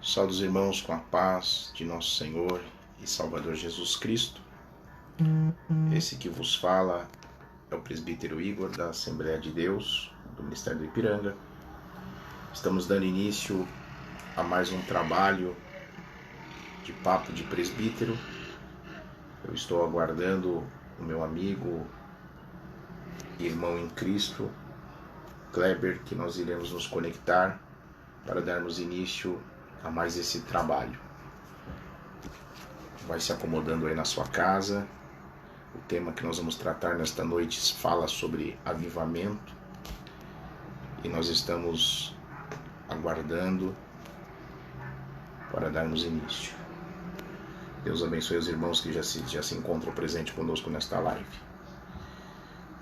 Saúde os irmãos com a paz de nosso Senhor e Salvador Jesus Cristo. Esse que vos fala é o presbítero Igor da Assembleia de Deus, do Ministério do Ipiranga. Estamos dando início a mais um trabalho de papo de presbítero. Eu estou aguardando o meu amigo e irmão em Cristo, Kleber, que nós iremos nos conectar para darmos início a mais esse trabalho. Vai se acomodando aí na sua casa. O tema que nós vamos tratar nesta noite fala sobre avivamento e nós estamos aguardando para darmos início. Deus abençoe os irmãos que já se encontram presentes conosco nesta live.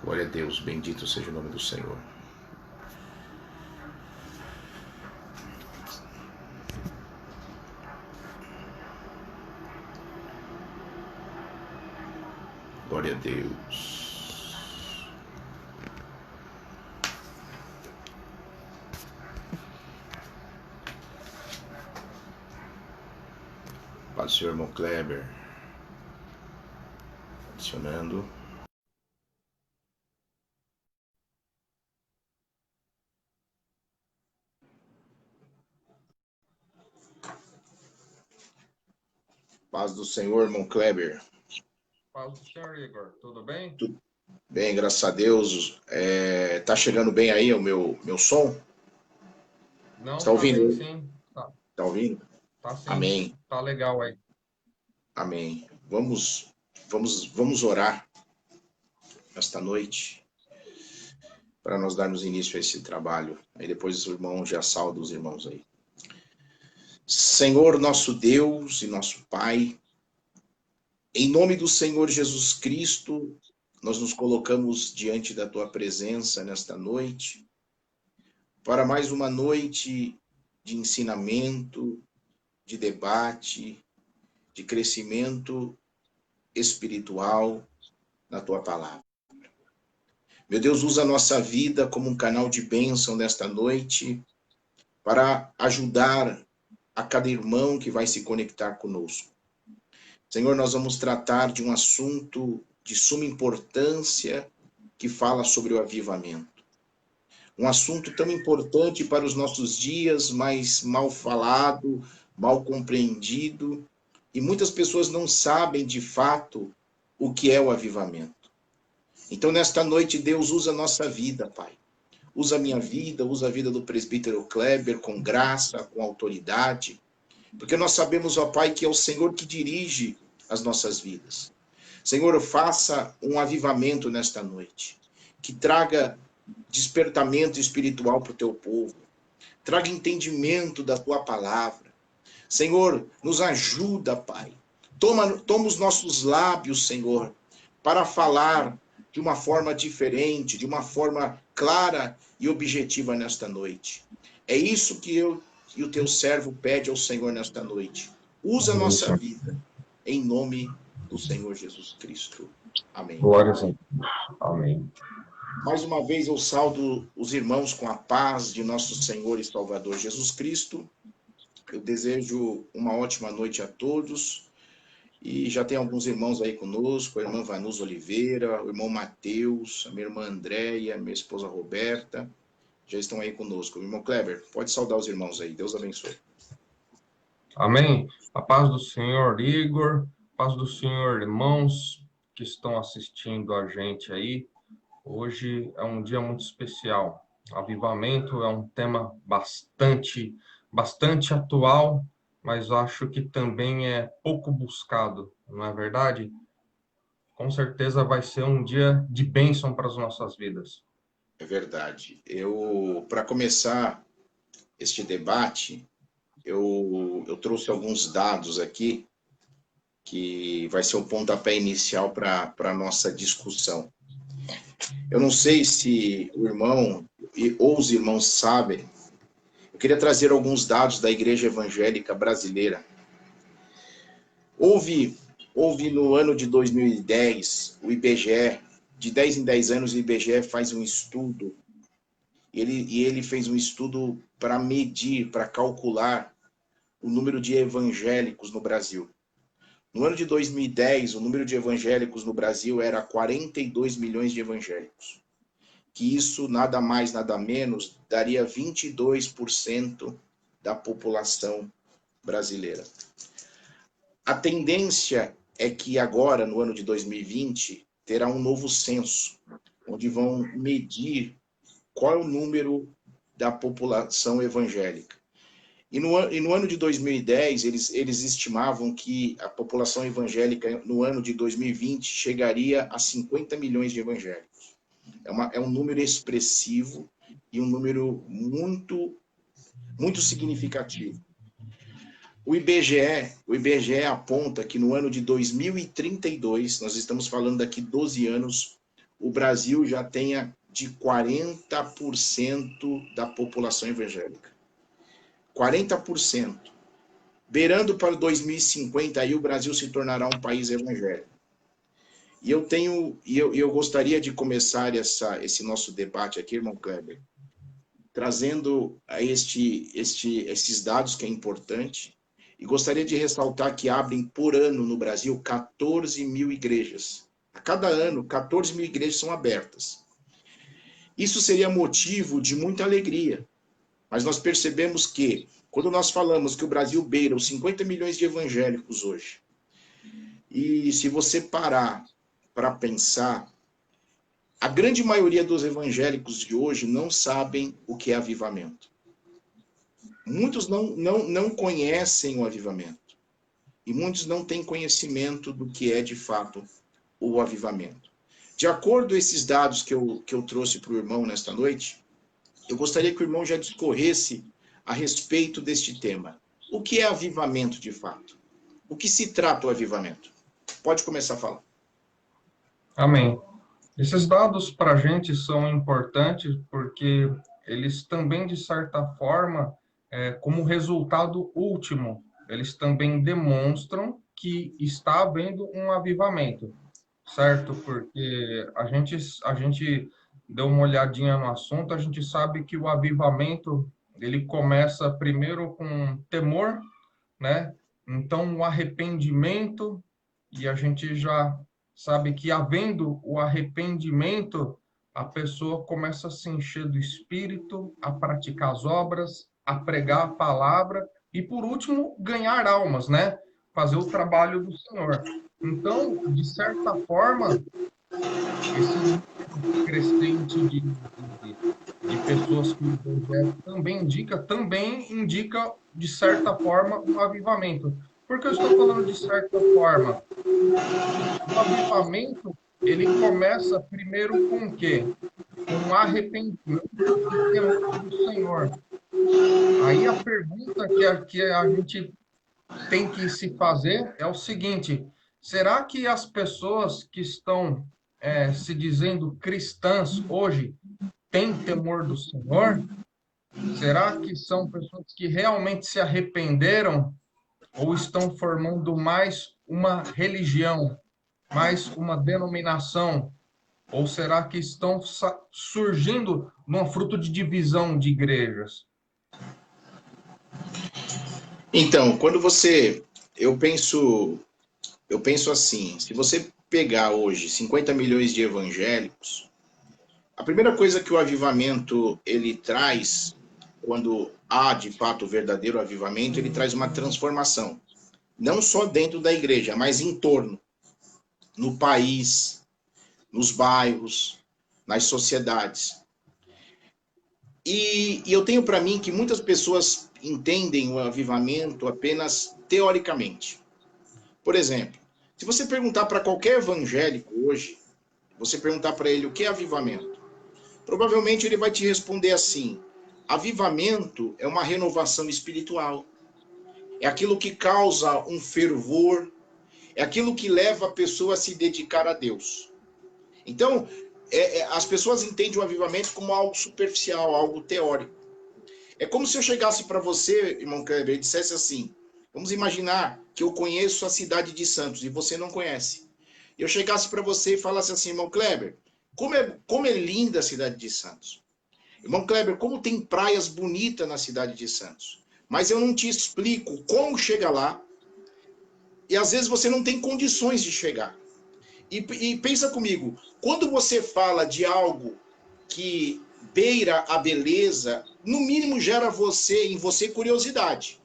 Glória a Deus, bendito seja o nome do Senhor. Glória a Deus. Paz do Senhor, irmão Kleber. Adicionando. Paz do Senhor, irmão Kleber. Paz do Senhor, Igor. Tudo bem? Tudo bem, graças a Deus. Tá chegando bem aí o meu som? Não, Está tá bem ouvindo? sim. Tá ouvindo? Tá sim. Amém. Tá legal aí. Amém. Vamos orar esta noite para nós darmos início a esse trabalho. Aí depois o irmão já sauda os irmãos aí. Senhor, nosso Deus e nosso Pai, em nome do Senhor Jesus Cristo, nós nos colocamos diante da Tua presença nesta noite, para mais uma noite de ensinamento, de debate, de crescimento espiritual na Tua palavra. Meu Deus, usa a nossa vida como um canal de bênção nesta noite para ajudar a cada irmão que vai se conectar conosco. Senhor, nós vamos tratar de um assunto de suma importância que fala sobre o avivamento. Um assunto tão importante para os nossos dias, mas mal falado, mal compreendido, e muitas pessoas não sabem de fato o que é o avivamento. Então, nesta noite, Deus usa a nossa vida, Pai. Usa a minha vida, usa a vida do presbítero Kleber com graça, com autoridade, porque nós sabemos, ó Pai, que é o Senhor que dirige as nossas vidas. Senhor, faça um avivamento nesta noite, que traga despertamento espiritual para o teu povo, traga entendimento da tua palavra. Senhor, nos ajuda, Pai. Toma os nossos lábios, Senhor, para falar de uma forma diferente, de uma forma clara e objetiva nesta noite. É isso que eu e o teu servo pede ao Senhor nesta noite. Usa a nossa vida, em nome do Senhor Jesus Cristo. Amém. Glória a Deus. Amém. Mais uma vez eu saudo os irmãos com a paz de nosso Senhor e Salvador Jesus Cristo. Eu desejo uma ótima noite a todos. E já tem alguns irmãos aí conosco, a irmã Vanus Oliveira, o irmão Mateus, a minha irmã Andréia, a minha esposa Roberta, já estão aí conosco. O irmão Kleber, pode saudar os irmãos aí. Deus abençoe. Amém. A paz do Senhor, Igor. Paz do Senhor, irmãos que estão assistindo a gente aí. Hoje é um dia muito especial. Avivamento é um tema bastante atual, mas acho que também é pouco buscado, não é verdade? Com certeza vai ser um dia de bênção para as nossas vidas. É verdade. Para começar este debate, eu trouxe alguns dados aqui que vai ser o pontapé inicial para a nossa discussão. Eu não sei se o irmão ou os irmãos sabem, eu queria trazer alguns dados da Igreja Evangélica Brasileira. Houve no ano de 2010, o IBGE, de 10 em 10 anos, o IBGE faz um estudo, e ele fez um estudo para medir, para calcular o número de evangélicos no Brasil. No ano de 2010, o número de evangélicos no Brasil era 42 milhões de evangélicos. Que isso, nada mais, nada menos, daria 22% da população brasileira. A tendência é que agora, no ano de 2020, terá um novo censo, onde vão medir qual é o número da população evangélica. E no ano de 2010, eles estimavam que a população evangélica, no ano de 2020, chegaria a 50 milhões de evangélicos. É um número expressivo e um número muito, muito significativo. O IBGE aponta que no ano de 2032, nós estamos falando daqui 12 anos, o Brasil já tenha de 40% da população evangélica. 40%. Beirando para 2050, aí o Brasil se tornará um país evangélico. E eu gostaria de começar esse nosso debate aqui, irmão Kleber, trazendo a esses dados que é importante, e gostaria de ressaltar que abrem por ano no Brasil 14 mil igrejas. A cada ano, 14 mil igrejas são abertas. Isso seria motivo de muita alegria, mas nós percebemos que, quando nós falamos que o Brasil beira os 50 milhões de evangélicos hoje, e se você parar para pensar, a grande maioria dos evangélicos de hoje não sabem o que é avivamento. Muitos não conhecem o avivamento. E muitos não têm conhecimento do que é, de fato, o avivamento. De acordo com esses dados que eu trouxe para o irmão nesta noite, eu gostaria que o irmão já discorresse a respeito deste tema. O que é avivamento, de fato? O que se trata o avivamento? Pode começar a falar. Amém. Esses dados para a gente são importantes porque eles também, de certa forma, como resultado último, eles também demonstram que está havendo um avivamento, certo? Porque a gente deu uma olhadinha no assunto, a gente sabe que o avivamento, ele começa primeiro com temor, né? Então, o arrependimento, e a gente já sabe que, havendo o arrependimento, a pessoa começa a se encher do Espírito, a praticar as obras, a pregar a palavra e, por último, ganhar almas, né? Fazer o trabalho do Senhor. Então, de certa forma, esse número crescente de pessoas que o Evangelho também indica, de certa forma, um avivamento. Por que eu estou falando de certa forma? O avivamento, ele começa primeiro com o quê? Com um arrependimento e temor do Senhor. Aí a pergunta que a gente tem que se fazer é o seguinte: será que as pessoas que estão se dizendo cristãs hoje têm temor do Senhor? Será que são pessoas que realmente se arrependeram ou estão formando mais uma religião, mais uma denominação? Ou será que estão surgindo num fruto de divisão de igrejas? Então, eu penso assim, se você pegar hoje 50 milhões de evangélicos, a primeira coisa que o avivamento ele traz, quando há de fato o verdadeiro avivamento, ele traz uma transformação. Não só dentro da igreja, mas em torno, no país, nos bairros, nas sociedades. E eu tenho para mim que muitas pessoas entendem o avivamento apenas teoricamente. Por exemplo, se você perguntar para qualquer evangélico hoje, você perguntar para ele o que é avivamento, provavelmente ele vai te responder assim: avivamento é uma renovação espiritual. É aquilo que causa um fervor, é aquilo que leva a pessoa a se dedicar a Deus. Então, as pessoas entendem o avivamento como algo superficial, algo teórico. É como se eu chegasse para você, irmão Kleber, e dissesse assim: vamos imaginar que eu conheço a cidade de Santos e você não conhece. Eu chegasse para você e falasse assim: irmão Kleber, como é linda a cidade de Santos. Irmão Kleber, como tem praias bonitas na cidade de Santos. mas eu não te explico como chegar lá, e às vezes você não tem condições de chegar. E pensa comigo, quando você fala de algo que beira a beleza, no mínimo gera em você curiosidade.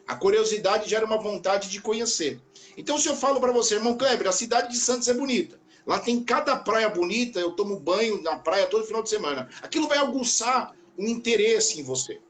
A curiosidade gera uma vontade de conhecer. Então, se eu falo para você, irmão Kleber, a cidade de Santos é bonita. Lá tem cada praia bonita, eu tomo banho na praia todo final de semana. Aquilo vai aguçar um interesse em você.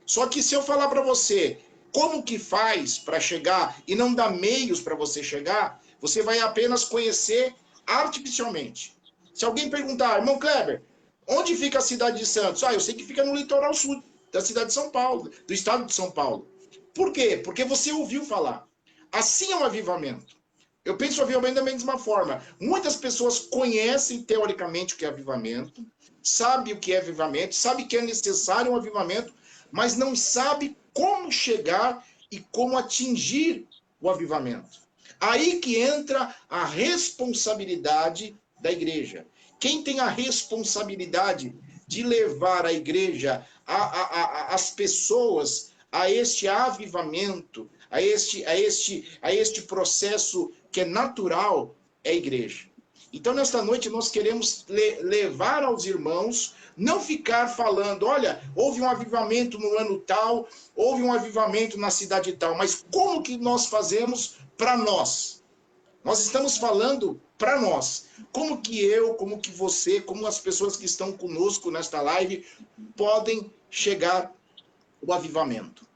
Só que se eu falar para você como que faz para chegar e não dar meios para você chegar, você vai apenas conhecer artificialmente. Se alguém perguntar, irmão Kleber, onde fica a cidade de Santos? Eu sei que fica no litoral sul da cidade de São Paulo, do estado de São Paulo. Por quê? Porque você ouviu falar. Assim é um avivamento. Eu penso o avivamento da mesma forma. Muitas pessoas conhecem teoricamente o que é avivamento, sabem o que é avivamento, sabem que é necessário um avivamento, mas não sabem como chegar e como atingir o avivamento. Aí que entra a responsabilidade da igreja. Quem tem a responsabilidade de levar a igreja, as pessoas a este avivamento, a este processo que é natural, é a igreja. Então, nesta noite, nós queremos levar aos irmãos, não ficar falando, olha, houve um avivamento no ano tal, houve um avivamento na cidade tal, mas como que nós fazemos para nós? Nós estamos falando para nós. Como que eu, como que você, como as pessoas que estão conosco nesta live podem chegar ao avivamento?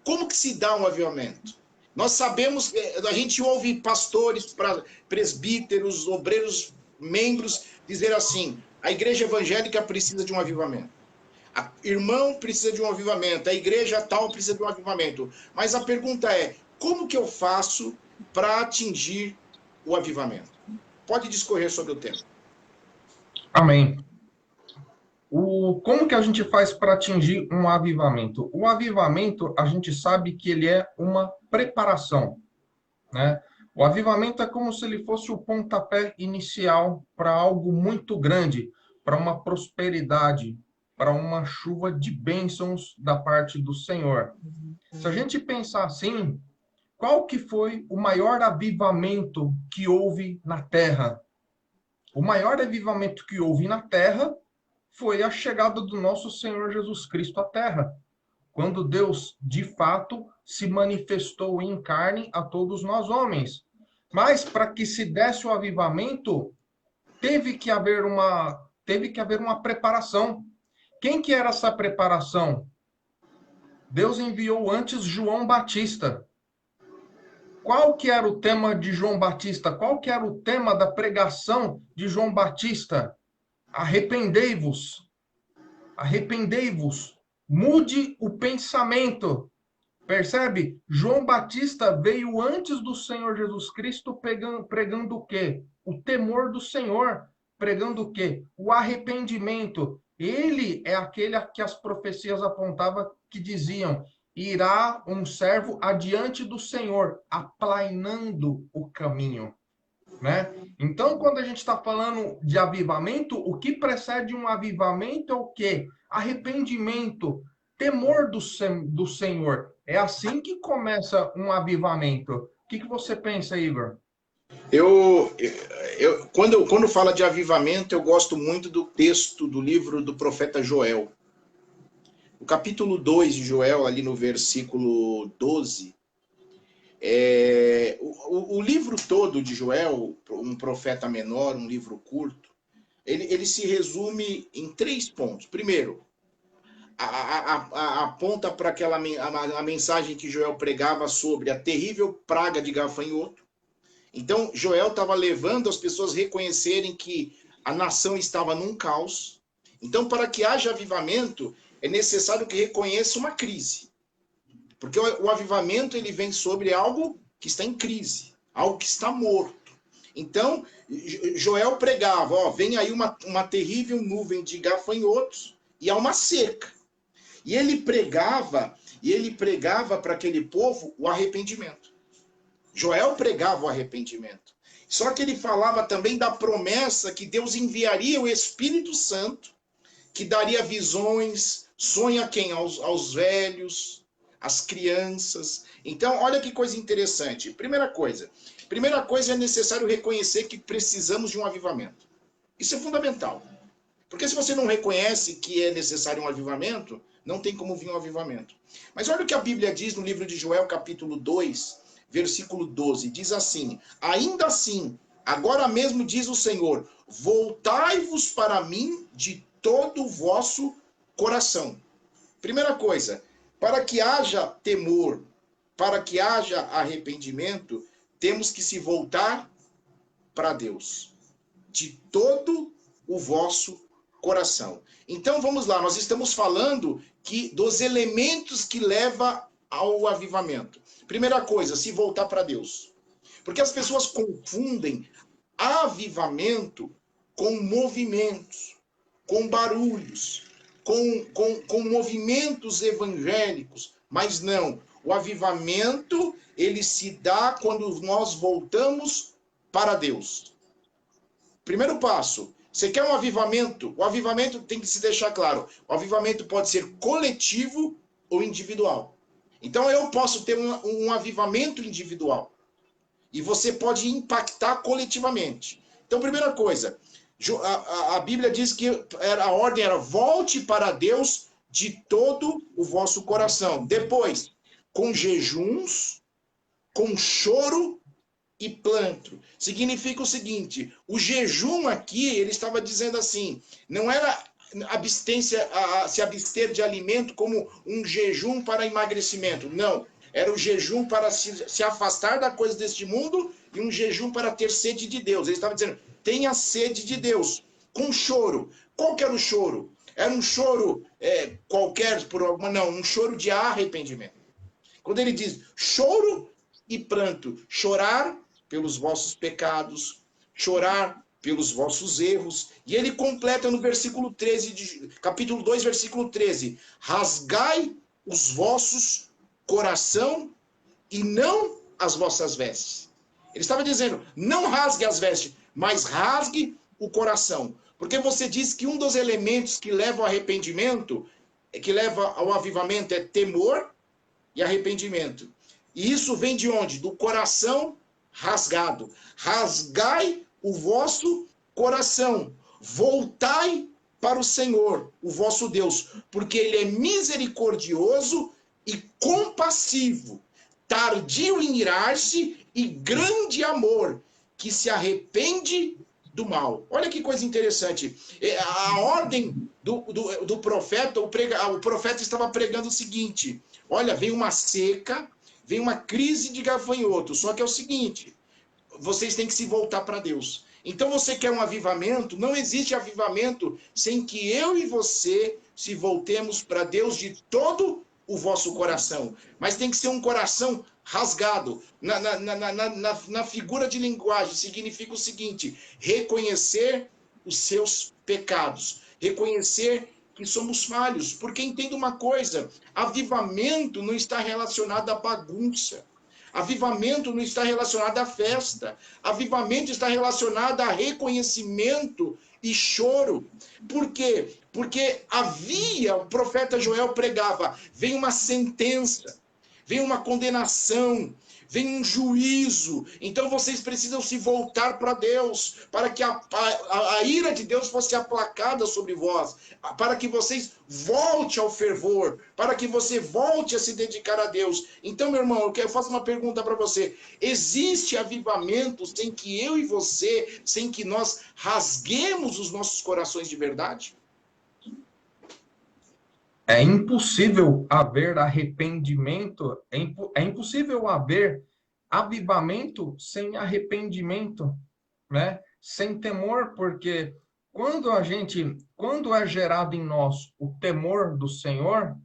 Como que se dá um avivamento? Nós sabemos, a gente ouve pastores, presbíteros, obreiros, membros dizer assim, a igreja evangélica precisa de um avivamento. A irmão precisa de um avivamento, a igreja tal precisa de um avivamento. Mas a pergunta é, como que eu faço para atingir o avivamento? Pode discorrer sobre o tema. Amém. Como que a gente faz para atingir um avivamento? O avivamento, a gente sabe que ele é uma preparação, né? O avivamento é como se ele fosse o pontapé inicial para algo muito grande, para uma prosperidade, para uma chuva de bênçãos da parte do Senhor. Se a gente pensar assim, qual que foi o maior avivamento que houve na Terra? O maior avivamento que houve na Terra foi a chegada do nosso Senhor Jesus Cristo à Terra, quando Deus, de fato, se manifestou em carne a todos nós homens. Mas para que se desse o avivamento, teve que haver uma preparação. Quem que era essa preparação? Deus enviou antes João Batista. Qual que era o tema de João Batista? Qual que era o tema da pregação de João Batista? Arrependei-vos. Arrependei-vos. Mude o pensamento. Percebe? João Batista veio antes do Senhor Jesus Cristo pregando o quê? O temor do Senhor. Pregando o quê? O arrependimento. Ele é aquele que as profecias apontavam que diziam: irá um servo adiante do Senhor, aplainando o caminho. Né? Então, quando a gente está falando de avivamento, o que precede um avivamento é o quê? Arrependimento, temor do Senhor. É assim que começa um avivamento. O que você pensa, Igor? Quando fala de avivamento, eu gosto muito do texto do livro do profeta Joel. O capítulo 2 de Joel, ali no versículo 12, o livro todo de Joel, um profeta menor, um livro curto, ele se resume em 3 pontos. Primeiro, aponta para a mensagem que Joel pregava sobre a terrível praga de gafanhoto. Então, Joel estava levando as pessoas a reconhecerem que a nação estava num caos. Então, para que haja avivamento, é necessário que reconheça uma crise. Porque o avivamento ele vem sobre algo que está em crise, algo que está morto. Então, Joel pregava, vem aí uma terrível nuvem de gafanhotos e há uma seca. E ele pregava para aquele povo o arrependimento. Joel pregava o arrependimento. Só que ele falava também da promessa que Deus enviaria o Espírito Santo, que daria visões, Sonha quem? Aos velhos, às crianças. Então, olha que coisa interessante. Primeira coisa é necessário reconhecer que precisamos de um avivamento. Isso é fundamental. Porque se você não reconhece que é necessário um avivamento, não tem como vir um avivamento. Mas olha o que a Bíblia diz no livro de Joel, capítulo 2, versículo 12. Diz assim: ainda assim, agora mesmo diz o Senhor, voltai-vos para mim de todo o vosso coração. Primeira coisa, para que haja temor, para que haja arrependimento, temos que se voltar para Deus. De todo o vosso coração. Então vamos lá, nós estamos falando dos elementos que levam ao avivamento. Primeira coisa, se voltar para Deus. Porque as pessoas confundem avivamento com movimentos, com barulhos, com movimentos evangélicos. Mas não, o avivamento, ele se dá quando nós voltamos para Deus. Primeiro passo, você quer um avivamento? O avivamento tem que se deixar claro. O avivamento pode ser coletivo ou individual. Então eu posso ter um avivamento individual. E você pode impactar coletivamente. Então, primeira coisa, a Bíblia diz que a ordem era volte para Deus de todo o vosso coração. Depois, com jejuns, com choro e planto. Significa o seguinte, o jejum aqui, ele estava dizendo assim, não era se abster de alimento como um jejum para emagrecimento, não. Era o jejum para se afastar da coisa deste mundo e um jejum para ter sede de Deus. Ele estava dizendo, tenha sede de Deus, com choro. Qual que era o choro? Era um choro qualquer, não, um choro de arrependimento. Quando ele diz choro e pranto, chorar pelos vossos pecados, chorar pelos vossos erros. E ele completa no versículo 13, capítulo 2, versículo 13. Rasgai os vossos coração e não as vossas vestes. Ele estava dizendo, não rasgue as vestes, mas rasgue o coração. Porque você diz que um dos elementos que leva ao arrependimento, que leva ao avivamento é temor e arrependimento. E isso vem de onde? Do coração rasgado. Rasgai o vosso coração. Voltai para o Senhor, o vosso Deus, porque Ele é misericordioso e compassivo, tardio em irar-se e grande amor, que se arrepende do mal. Olha que coisa interessante. A ordem do profeta, o profeta estava pregando o seguinte, olha, vem uma seca, vem uma crise de gafanhoto, só que é o seguinte, vocês têm que se voltar para Deus. Então você quer um avivamento? Não existe avivamento sem que eu e você se voltemos para Deus de todo o vosso coração. Mas tem que ser um coração rasgado. Na figura de linguagem significa o seguinte, reconhecer os seus pecados, reconhecer que somos falhos, porque entenda uma coisa, avivamento não está relacionado à bagunça, avivamento não está relacionado à festa, avivamento está relacionado a reconhecimento e choro. Por quê? Porque o profeta Joel pregava, vem uma sentença, vem uma condenação, vem um juízo. Então vocês precisam se voltar para Deus, para que a ira de Deus fosse aplacada sobre vós, para que vocês voltem ao fervor, para que você volte a se dedicar a Deus. Então, meu irmão, eu faço uma pergunta para você. Existe avivamento sem que eu e você, sem que nós rasguemos os nossos corações de verdade? É impossível haver arrependimento, é impossível haver avivamento sem arrependimento, né? Sem temor, porque quando é gerado em nós o temor do Senhor,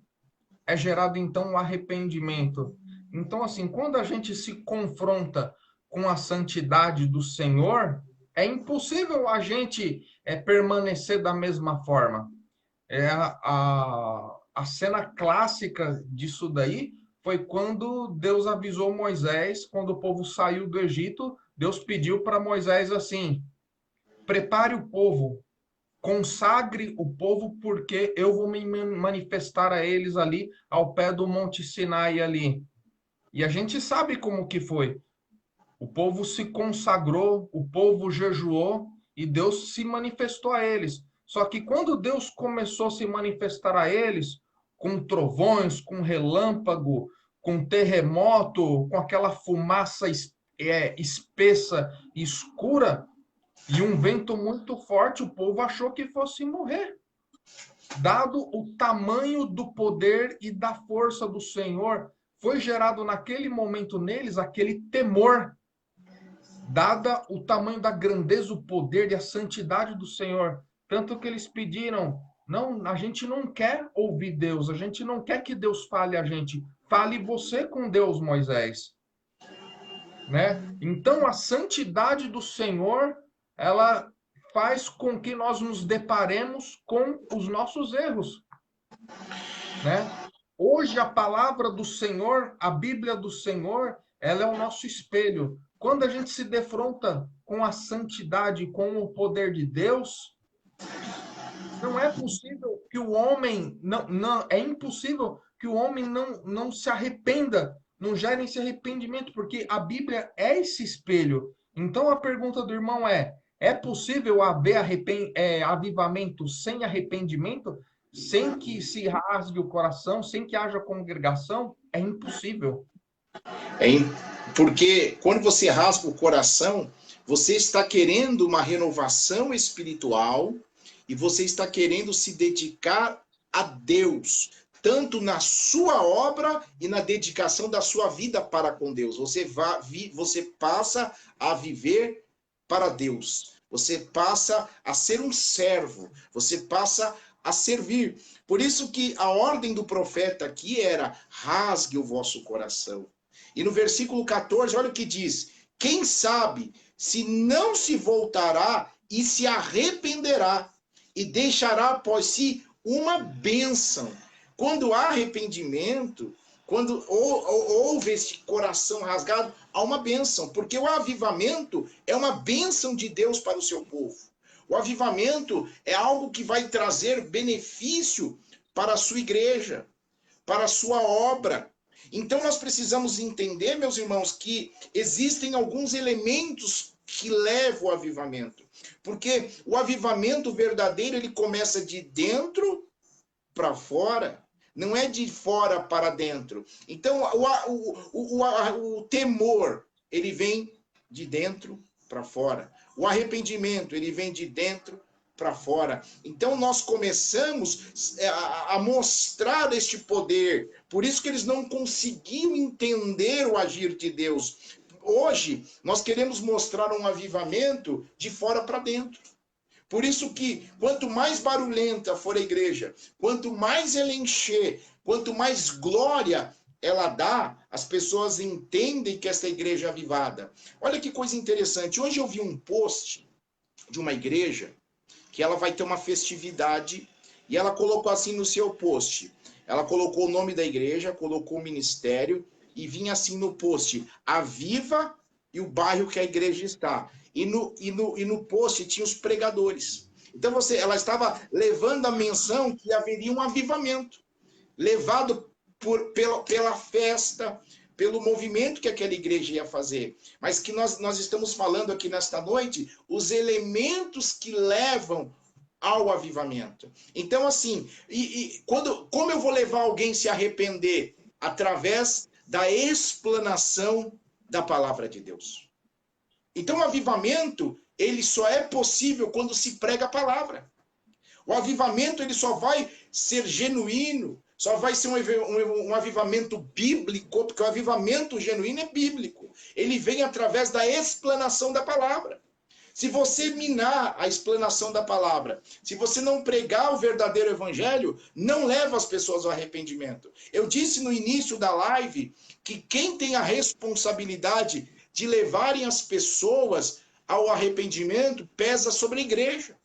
é gerado então o arrependimento. Então, assim, quando a gente se confronta com a santidade do Senhor, é impossível a gente permanecer da mesma forma. A cena clássica disso daí foi quando Deus avisou Moisés, quando o povo saiu do Egito, Deus pediu para Moisés assim, prepare o povo, consagre o povo, porque eu vou me manifestar a eles ali ao pé do Monte Sinai ali. E a gente sabe como que foi. O povo se consagrou, o povo jejuou e Deus se manifestou a eles. Só que quando Deus começou a se manifestar a eles, com trovões, com relâmpago, com terremoto, com aquela fumaça espessa e escura, e um vento muito forte, o povo achou que fosse morrer. Dado o tamanho do poder e da força do Senhor, foi gerado naquele momento neles aquele temor, dada o tamanho da grandeza, o poder e a santidade do Senhor. Tanto que eles pediram: não, a gente não quer ouvir Deus, a gente não quer que Deus fale a gente. Fale você com Deus, Moisés. Né? Então, a santidade do Senhor, ela faz com que nós nos deparemos com os nossos erros. Né? Hoje, a palavra do Senhor, a Bíblia do Senhor, ela é o nosso espelho. Quando a gente se defronta com a santidade, com o poder de Deus, não é possível que o homem é impossível que o homem não se arrependa, não gere esse arrependimento, porque a Bíblia é esse espelho. Então a pergunta do irmão é possível haver avivamento sem arrependimento, sem que se rasgue o coração, sem que haja congregação? É impossível. Porque quando você rasga o coração, você está querendo uma renovação espiritual e você está querendo se dedicar a Deus, tanto na sua obra e na dedicação da sua vida para com Deus. Você passa a viver para Deus. Você passa a ser um servo. Você passa a servir. Por isso que a ordem do profeta aqui era: rasgue o vosso coração. E no versículo 14, olha o que diz: quem sabe se não se voltará e se arrependerá e deixará após si uma bênção. Quando há arrependimento, quando houve esse coração rasgado, há uma bênção, porque o avivamento é uma bênção de Deus para o seu povo. O avivamento é algo que vai trazer benefício para a sua igreja, para a sua obra. Então nós precisamos entender, meus irmãos, que existem alguns elementos que levam ao avivamento. Porque o avivamento verdadeiro, ele começa de dentro para fora, não é de fora para dentro. Então o temor, ele vem de dentro para fora. O arrependimento, ele vem de dentro para fora. Então nós começamos a mostrar este poder. Por isso que eles não conseguiam entender o agir de Deus. Hoje nós queremos mostrar um avivamento de fora para dentro. Por isso que quanto mais barulhenta for a igreja, quanto mais ela encher, quanto mais glória ela dá, as pessoas entendem que essa igreja é avivada. Olha que coisa interessante. Hoje eu vi um post de uma igreja que ela vai ter uma festividade e ela colocou assim no seu post. Ela colocou o nome da igreja, colocou o ministério e vinha assim no post: Aviva e o bairro que a igreja está. E no post tinha os pregadores. Então ela estava levando a menção que haveria um avivamento, levado pela festa, pelo movimento que aquela igreja ia fazer. Mas que nós estamos falando aqui nesta noite, os elementos que levam ao avivamento. Então, assim, como eu vou levar alguém a se arrepender? Através da explanação da palavra de Deus. Então, o avivamento, ele só é possível quando se prega a palavra. O avivamento, ele só vai ser genuíno, só vai ser um avivamento bíblico, porque o avivamento genuíno é bíblico. Ele vem através da explanação da palavra. Se você minar a explanação da palavra, se você não pregar o verdadeiro evangelho, não leva as pessoas ao arrependimento. Eu disse no início da live que quem tem a responsabilidade de levarem as pessoas ao arrependimento pesa sobre a igreja.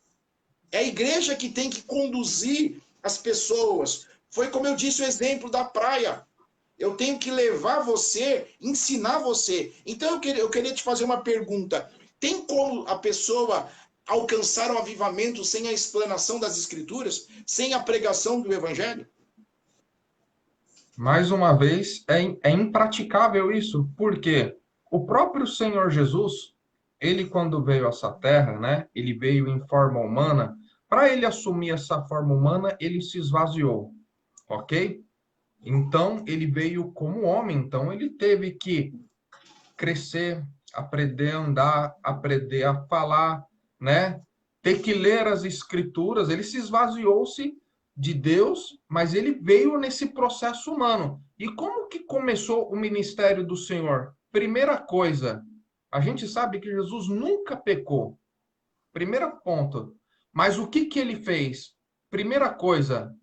É a igreja que tem que conduzir as pessoas. Foi como eu disse o exemplo da praia. Eu tenho que levar você, ensinar você. Então eu queria te fazer uma pergunta. Tem como a pessoa alcançar o avivamento sem a explanação das Escrituras, sem a pregação do Evangelho? Mais uma vez, é impraticável isso, porque o próprio Senhor Jesus, ele quando veio a essa terra, né, ele veio em forma humana, para ele assumir essa forma humana, ele se esvaziou, ok? Então, ele veio como homem, então ele teve que crescer, aprender a andar, aprender a falar, né? Ter que ler as escrituras, ele se esvaziou-se de Deus, mas ele veio nesse processo humano. E como que começou o ministério do Senhor? Primeira coisa, a gente sabe que Jesus nunca pecou. Primeiro ponto. Mas o que que ele fez? Primeira coisa,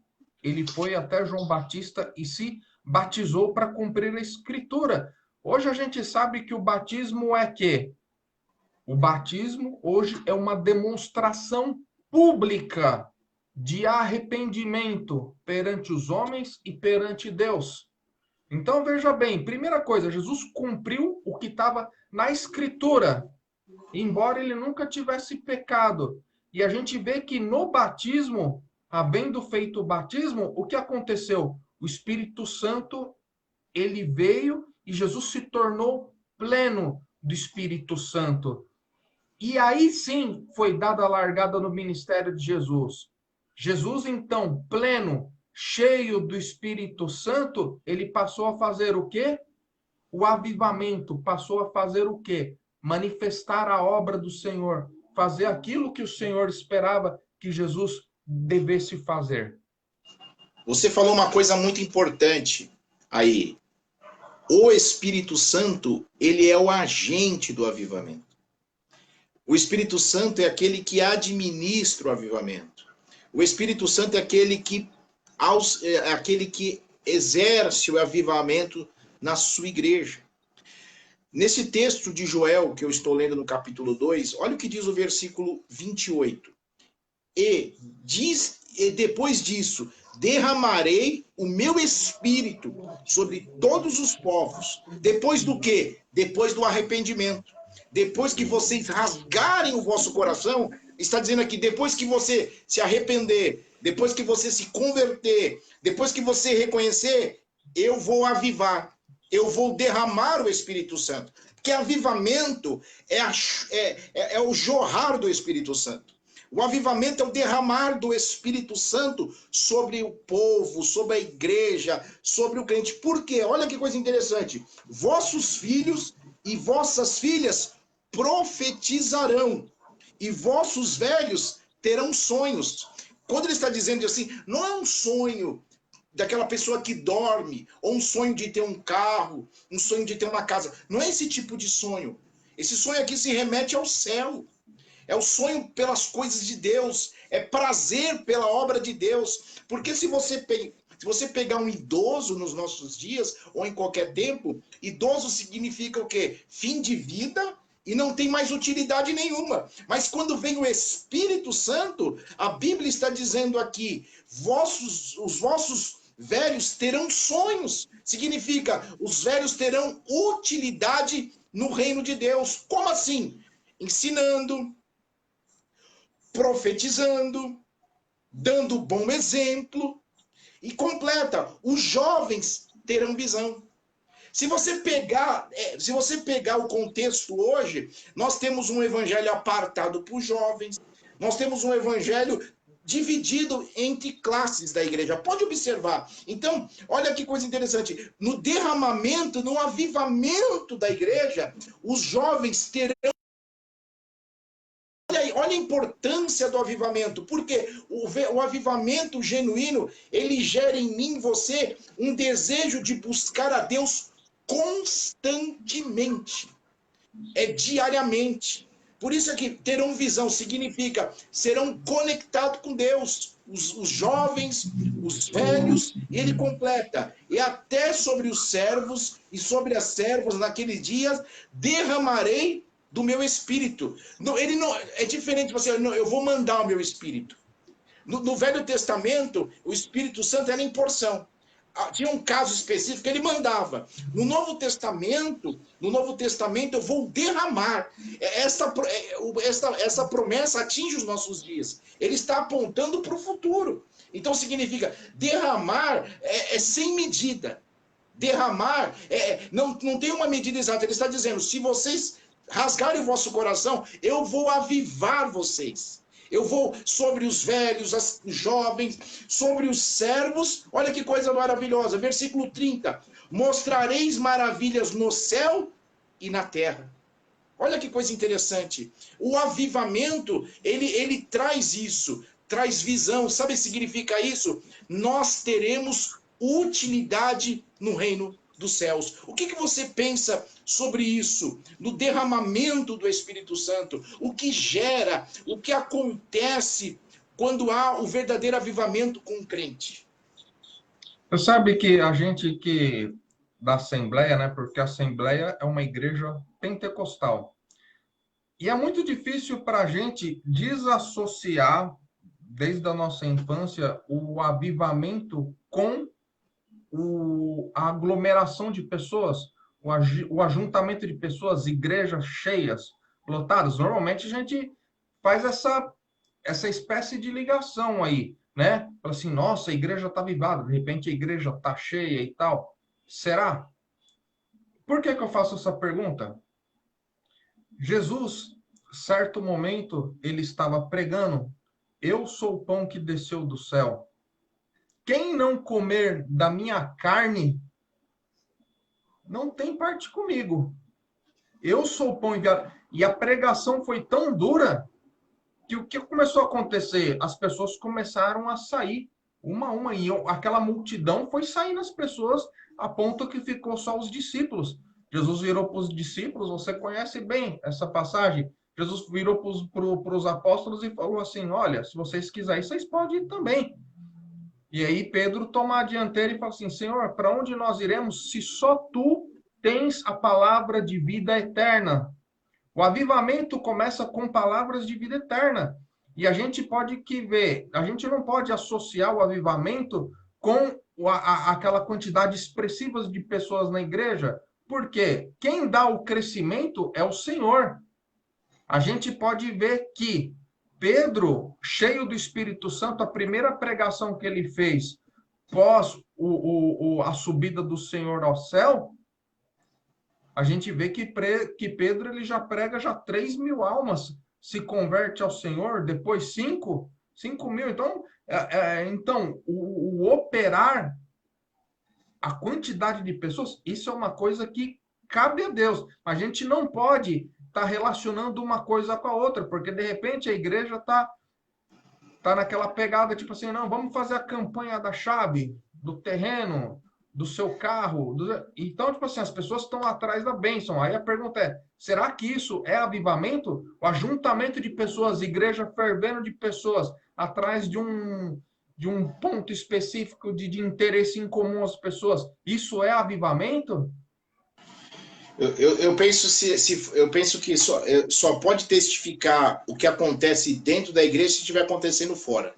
ele foi até João Batista e se batizou para cumprir a escritura. Hoje a gente sabe que o batismo é quê? O batismo hoje é uma demonstração pública de arrependimento perante os homens e perante Deus. Então veja bem, primeira coisa, Jesus cumpriu o que estava na escritura, embora ele nunca tivesse pecado. E a gente vê que no batismo, havendo feito o batismo, o que aconteceu? O Espírito Santo, ele veio e Jesus se tornou pleno do Espírito Santo. E aí sim foi dada a largada no ministério de Jesus. Jesus, então, pleno, cheio do Espírito Santo, ele passou a fazer o quê? O avivamento, passou a fazer o quê? Manifestar a obra do Senhor, fazer aquilo que o Senhor esperava que Jesus devesse fazer. Você falou uma coisa muito importante aí. O Espírito Santo, ele é o agente do avivamento. O Espírito Santo é aquele que administra o avivamento. O Espírito Santo é aquele que exerce o avivamento na sua igreja. Nesse texto de Joel, que eu estou lendo no capítulo 2, olha o que diz o versículo 28. E depois disso, derramarei o meu espírito sobre todos os povos. Depois do quê? Depois do arrependimento. Depois que vocês rasgarem o vosso coração, está dizendo aqui, depois que você se arrepender, depois que você se converter, depois que você reconhecer, eu vou avivar, eu vou derramar o Espírito Santo. Porque avivamento é o jorrar do Espírito Santo. O avivamento é o derramar do Espírito Santo sobre o povo, sobre a igreja, sobre o crente. Por quê? Olha que coisa interessante. Vossos filhos e vossas filhas profetizarão, e vossos velhos terão sonhos. Quando ele está dizendo assim, não é um sonho daquela pessoa que dorme, ou um sonho de ter um carro, um sonho de ter uma casa. Não é esse tipo de sonho. Esse sonho aqui se remete ao céu. É o sonho pelas coisas de Deus. É prazer pela obra de Deus. Porque se você pegar um idoso nos nossos dias, ou em qualquer tempo, idoso significa o quê? Fim de vida e não tem mais utilidade nenhuma. Mas quando vem o Espírito Santo, a Bíblia está dizendo aqui, os vossos velhos terão sonhos. Significa, os velhos terão utilidade no reino de Deus. Como assim? Ensinando, profetizando, dando bom exemplo. E completa, os jovens terão visão. Se você pegar o contexto hoje, nós temos um evangelho apartado para os jovens, nós temos um evangelho dividido entre classes da igreja. Pode observar. Então, olha que coisa interessante. No derramamento, no avivamento da igreja, os jovens terão. Olha a importância do avivamento, porque o avivamento genuíno, ele gera em mim, você, um desejo de buscar a Deus constantemente, diariamente. Por isso é que terão visão, significa, serão conectados com Deus, os jovens, os velhos, e ele completa, e até sobre os servos e sobre as servas, naqueles dias, derramarei do meu espírito. Ele não, é diferente, você, eu vou mandar o meu espírito. No Velho Testamento, o Espírito Santo era em porção. tinha um caso específico que ele mandava. No Novo Testamento, eu vou derramar. Essa promessa atinge os nossos dias. Ele está apontando para o futuro. Então significa derramar sem medida. Derramar não tem uma medida exata. Ele está dizendo: se vocês rasgarem o vosso coração, eu vou avivar vocês. Eu vou sobre os velhos, os jovens, sobre os servos. Olha que coisa maravilhosa. Versículo 30. Mostrareis maravilhas no céu e na terra. Olha que coisa interessante. O avivamento, ele traz isso, traz visão. Sabe o que significa isso? Nós teremos utilidade no reino dos céus. O que você pensa sobre isso? No derramamento do Espírito Santo? O que gera, o que acontece quando há o verdadeiro avivamento com o crente? Você sabe que a gente que da Assembleia, né? Porque a Assembleia é uma igreja pentecostal. E é muito difícil para a gente desassociar, desde a nossa infância, o avivamento com a aglomeração de pessoas, o ajuntamento de pessoas, igrejas cheias, lotadas. Normalmente a gente faz essa espécie de ligação aí, né? Fala assim, nossa, a igreja está avivada, de repente a igreja está cheia e tal. Será? Por que eu faço essa pergunta? Jesus, certo momento, ele estava pregando: eu sou o pão que desceu do céu. Quem não comer da minha carne não tem parte comigo. Eu sou o pão enviado. E a pregação foi tão dura que o que começou a acontecer? As pessoas começaram a sair, uma a uma, e aquela multidão foi saindo as pessoas a ponto que ficou só os discípulos. Jesus virou para os discípulos, você conhece bem essa passagem. Jesus virou para os apóstolos e falou assim: olha, se vocês quiserem, vocês podem ir também. E aí Pedro toma a dianteira e fala assim: Senhor, para onde nós iremos se só tu tens a palavra de vida eterna? O avivamento começa com palavras de vida eterna. E a gente pode ver, a gente não pode associar o avivamento com aquela quantidade expressiva de pessoas na igreja, porque quem dá o crescimento é o Senhor. A gente pode ver que Pedro, cheio do Espírito Santo, a primeira pregação que ele fez pós a subida do Senhor ao céu, a gente vê que Pedro ele já prega 3.000 almas, se converte ao Senhor, depois 5 mil. Então, o operar, a quantidade de pessoas, isso é uma coisa que cabe a Deus. A gente não pode estar relacionando uma coisa com a outra, porque de repente a igreja está naquela pegada, tipo assim, não, vamos fazer a campanha da chave, do terreno, do seu carro. Então, tipo assim, as pessoas estão atrás da bênção. Aí a pergunta é, será que isso é avivamento? O ajuntamento de pessoas, igreja fervendo de pessoas, atrás de um ponto específico de interesse em comum às pessoas, isso é avivamento? Eu penso que só pode testificar o que acontece dentro da igreja se estiver acontecendo fora.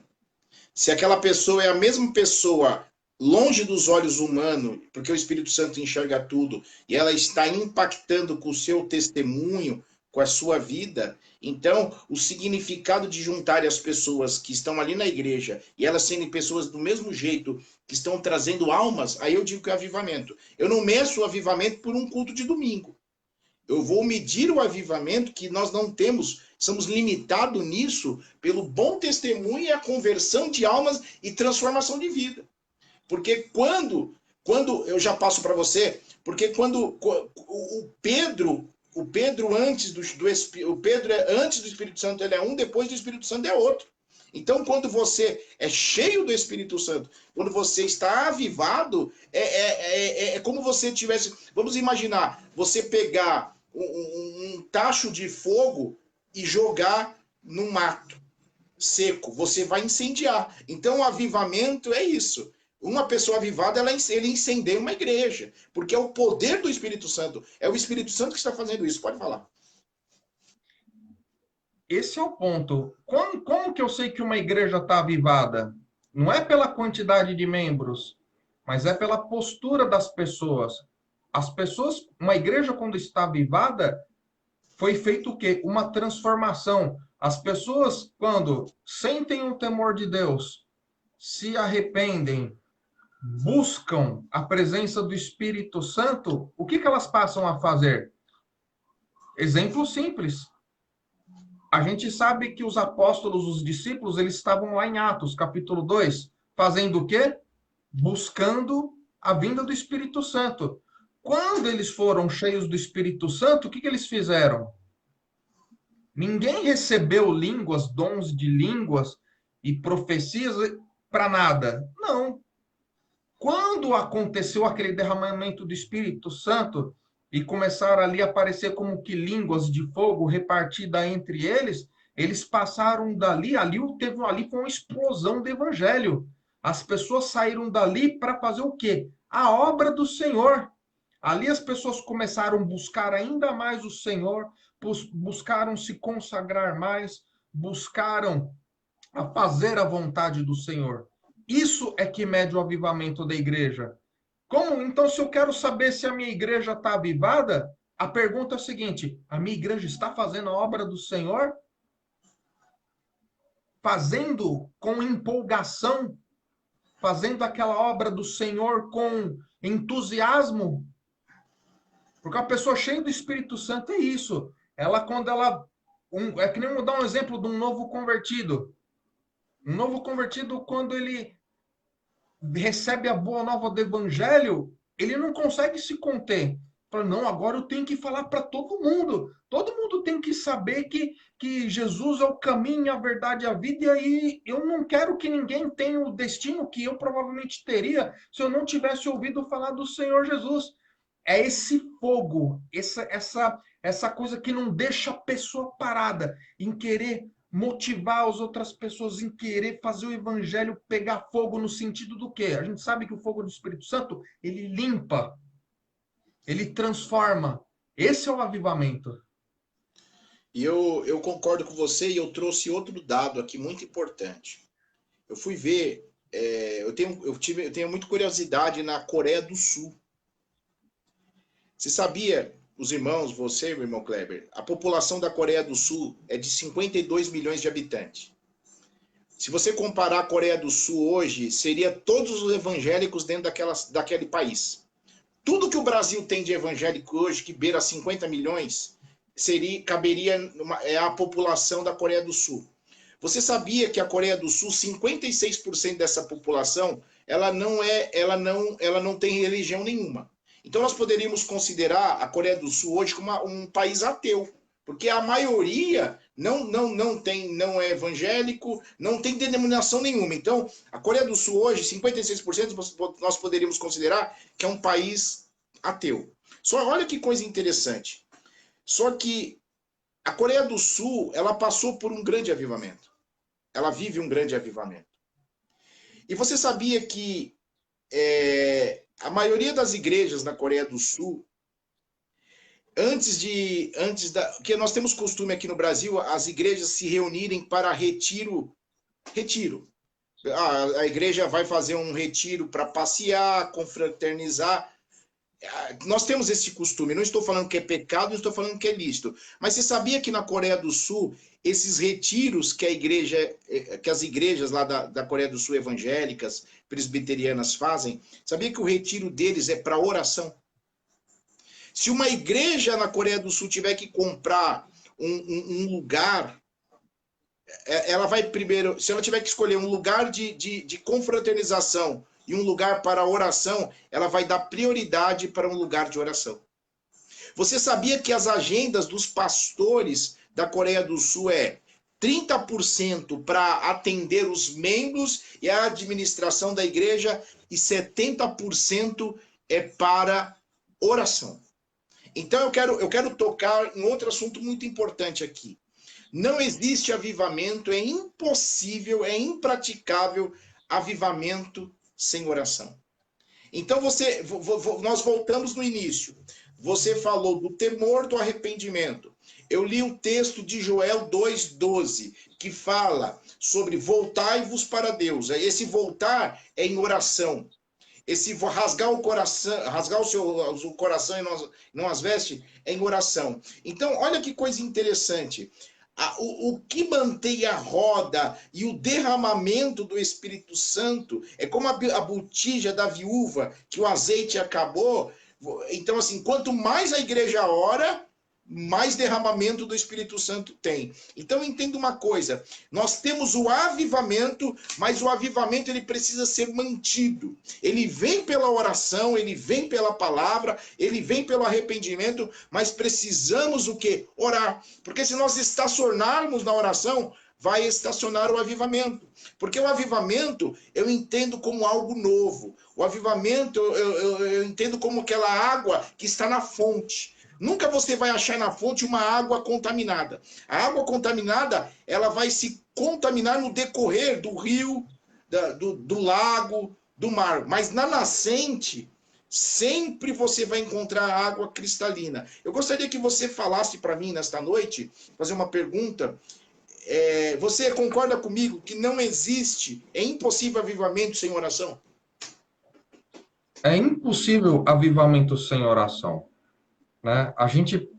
Se aquela pessoa é a mesma pessoa longe dos olhos humanos, porque o Espírito Santo enxerga tudo, e ela está impactando com o seu testemunho, com a sua vida, então o significado de juntar as pessoas que estão ali na igreja, e elas sendo pessoas do mesmo jeito, que estão trazendo almas, aí eu digo que é avivamento. Eu não meço o avivamento por um culto de domingo. Eu vou medir o avivamento que nós não temos, somos limitados nisso pelo bom testemunho e a conversão de almas e transformação de vida. Porque quando eu já passo para você, porque quando o Pedro antes o Pedro é antes do Espírito Santo, ele é um, depois do Espírito Santo é outro. Então, quando você é cheio do Espírito Santo, quando você está avivado, é como você tivesse... Vamos imaginar, você pegar um tacho de fogo e jogar no mato seco. Você vai incendiar. Então, o avivamento é isso. Uma pessoa avivada, ele incendeia uma igreja. Porque é o poder do Espírito Santo. É o Espírito Santo que está fazendo isso. Pode falar. Esse é o ponto. Como que eu sei que uma igreja está avivada? Não é pela quantidade de membros. mas é pela postura das pessoas. As pessoas, uma igreja quando está avivada, foi feito o quê? Uma transformação. As pessoas, quando sentem o temor de Deus, se arrependem, buscam a presença do Espírito Santo, o que elas passam a fazer? Exemplo simples. A gente sabe que os apóstolos, os discípulos, eles estavam lá em Atos, capítulo 2, fazendo o quê? Buscando a vinda do Espírito Santo. Quando eles foram cheios do Espírito Santo, o que eles fizeram? Ninguém recebeu línguas, dons de línguas e profecias para nada. Não. Quando aconteceu aquele derramamento do Espírito Santo e começaram ali a aparecer como que línguas de fogo repartidas entre eles, eles passaram dali, ali foi uma explosão do evangelho. As pessoas saíram dali para fazer o quê? A obra do Senhor. Ali as pessoas começaram a buscar ainda mais o Senhor, buscaram se consagrar mais, buscaram a fazer a vontade do Senhor. Isso é que mede o avivamento da igreja. Como? Então, se eu quero saber se a minha igreja está avivada, a pergunta é a seguinte: a minha igreja está fazendo a obra do Senhor? Fazendo com empolgação? Fazendo aquela obra do Senhor com entusiasmo? Porque a pessoa cheia do Espírito Santo é isso. Quando ela. É que nem vou dar um exemplo de um novo convertido. Um novo convertido, quando ele recebe a boa nova do evangelho, ele não consegue se conter. Fala, não, agora eu tenho que falar para todo mundo. Todo mundo tem que saber que Jesus é o caminho, a verdade e a vida. E aí eu não quero que ninguém tenha o destino que eu provavelmente teria se eu não tivesse ouvido falar do Senhor Jesus. É esse fogo, essa coisa que não deixa a pessoa parada em querer motivar as outras pessoas, em querer fazer o evangelho pegar fogo, no sentido do quê? A gente sabe que o fogo do Espírito Santo, ele limpa, ele transforma. Esse é o avivamento. E eu concordo com você e eu trouxe outro dado aqui muito importante. Eu fui ver, eu tenho muita curiosidade na Coreia do Sul. Você sabia, os irmãos, você, meu irmão Kleber, a população da Coreia do Sul é de 52 milhões de habitantes. Se você comparar a Coreia do Sul hoje, seria todos os evangélicos dentro daquele país. Tudo que o Brasil tem de evangélico hoje, que beira 50 milhões, caberia a população da Coreia do Sul. Você sabia que a Coreia do Sul, 56% dessa população, ela não tem religião nenhuma. Então nós poderíamos considerar a Coreia do Sul hoje como um país ateu, porque a maioria não é evangélico, não tem denominação nenhuma. Então, a Coreia do Sul hoje, 56% nós poderíamos considerar que é um país ateu. Só olha que coisa interessante. Só que a Coreia do Sul, ela passou por um grande avivamento. Ela vive um grande avivamento. E você sabia que a maioria das igrejas na Coreia do Sul, que nós temos costume aqui no Brasil, as igrejas se reunirem para retiro. A igreja vai fazer um retiro para passear, confraternizar. Nós temos esse costume. Não estou falando que é pecado, não estou falando que é lícito. Mas você sabia que na Coreia do Sul, esses retiros que as igrejas lá da Coreia do Sul evangélicas, presbiterianas fazem, sabia que o retiro deles é para oração? Se uma igreja na Coreia do Sul tiver que comprar um lugar, ela vai primeiro, se ela tiver que escolher um lugar de confraternização e um lugar para oração, ela vai dar prioridade para um lugar de oração. Você sabia que as agendas dos pastores da Coreia do Sul é 30% para atender os membros e a administração da igreja e 70% é para oração? Então eu quero tocar em outro assunto muito importante aqui. Não existe avivamento, é impossível, é impraticável avivamento sem oração. Então nós voltamos no início. Você falou do temor, do arrependimento. Eu li o texto de Joel 2,12, que fala sobre voltai-vos para Deus. Esse voltar é em oração. esse rasgar o coração, rasgar o coração e não as vestes, é em oração. Então, olha que coisa interessante. O que mantém a roda e o derramamento do Espírito Santo é como a botija da viúva, que o azeite acabou. Então, assim, quanto mais a igreja ora, mais derramamento do Espírito Santo tem. Então, entenda uma coisa, nós temos o avivamento, mas o avivamento ele precisa ser mantido. Ele vem pela oração, ele vem pela palavra, ele vem pelo arrependimento, mas precisamos o quê? Orar. Porque se nós estacionarmos na oração, vai estacionar o avivamento. Porque o avivamento eu entendo como algo novo. O avivamento eu entendo como aquela água que está na fonte. Nunca você vai achar na fonte uma água contaminada. A água contaminada, ela vai se contaminar no decorrer do rio, do lago, do mar. Mas na nascente, sempre você vai encontrar água cristalina. Eu gostaria que você falasse para mim nesta noite, fazer uma pergunta. Você concorda comigo que não existe, é impossível avivamento sem oração? É impossível avivamento sem oração, né? A gente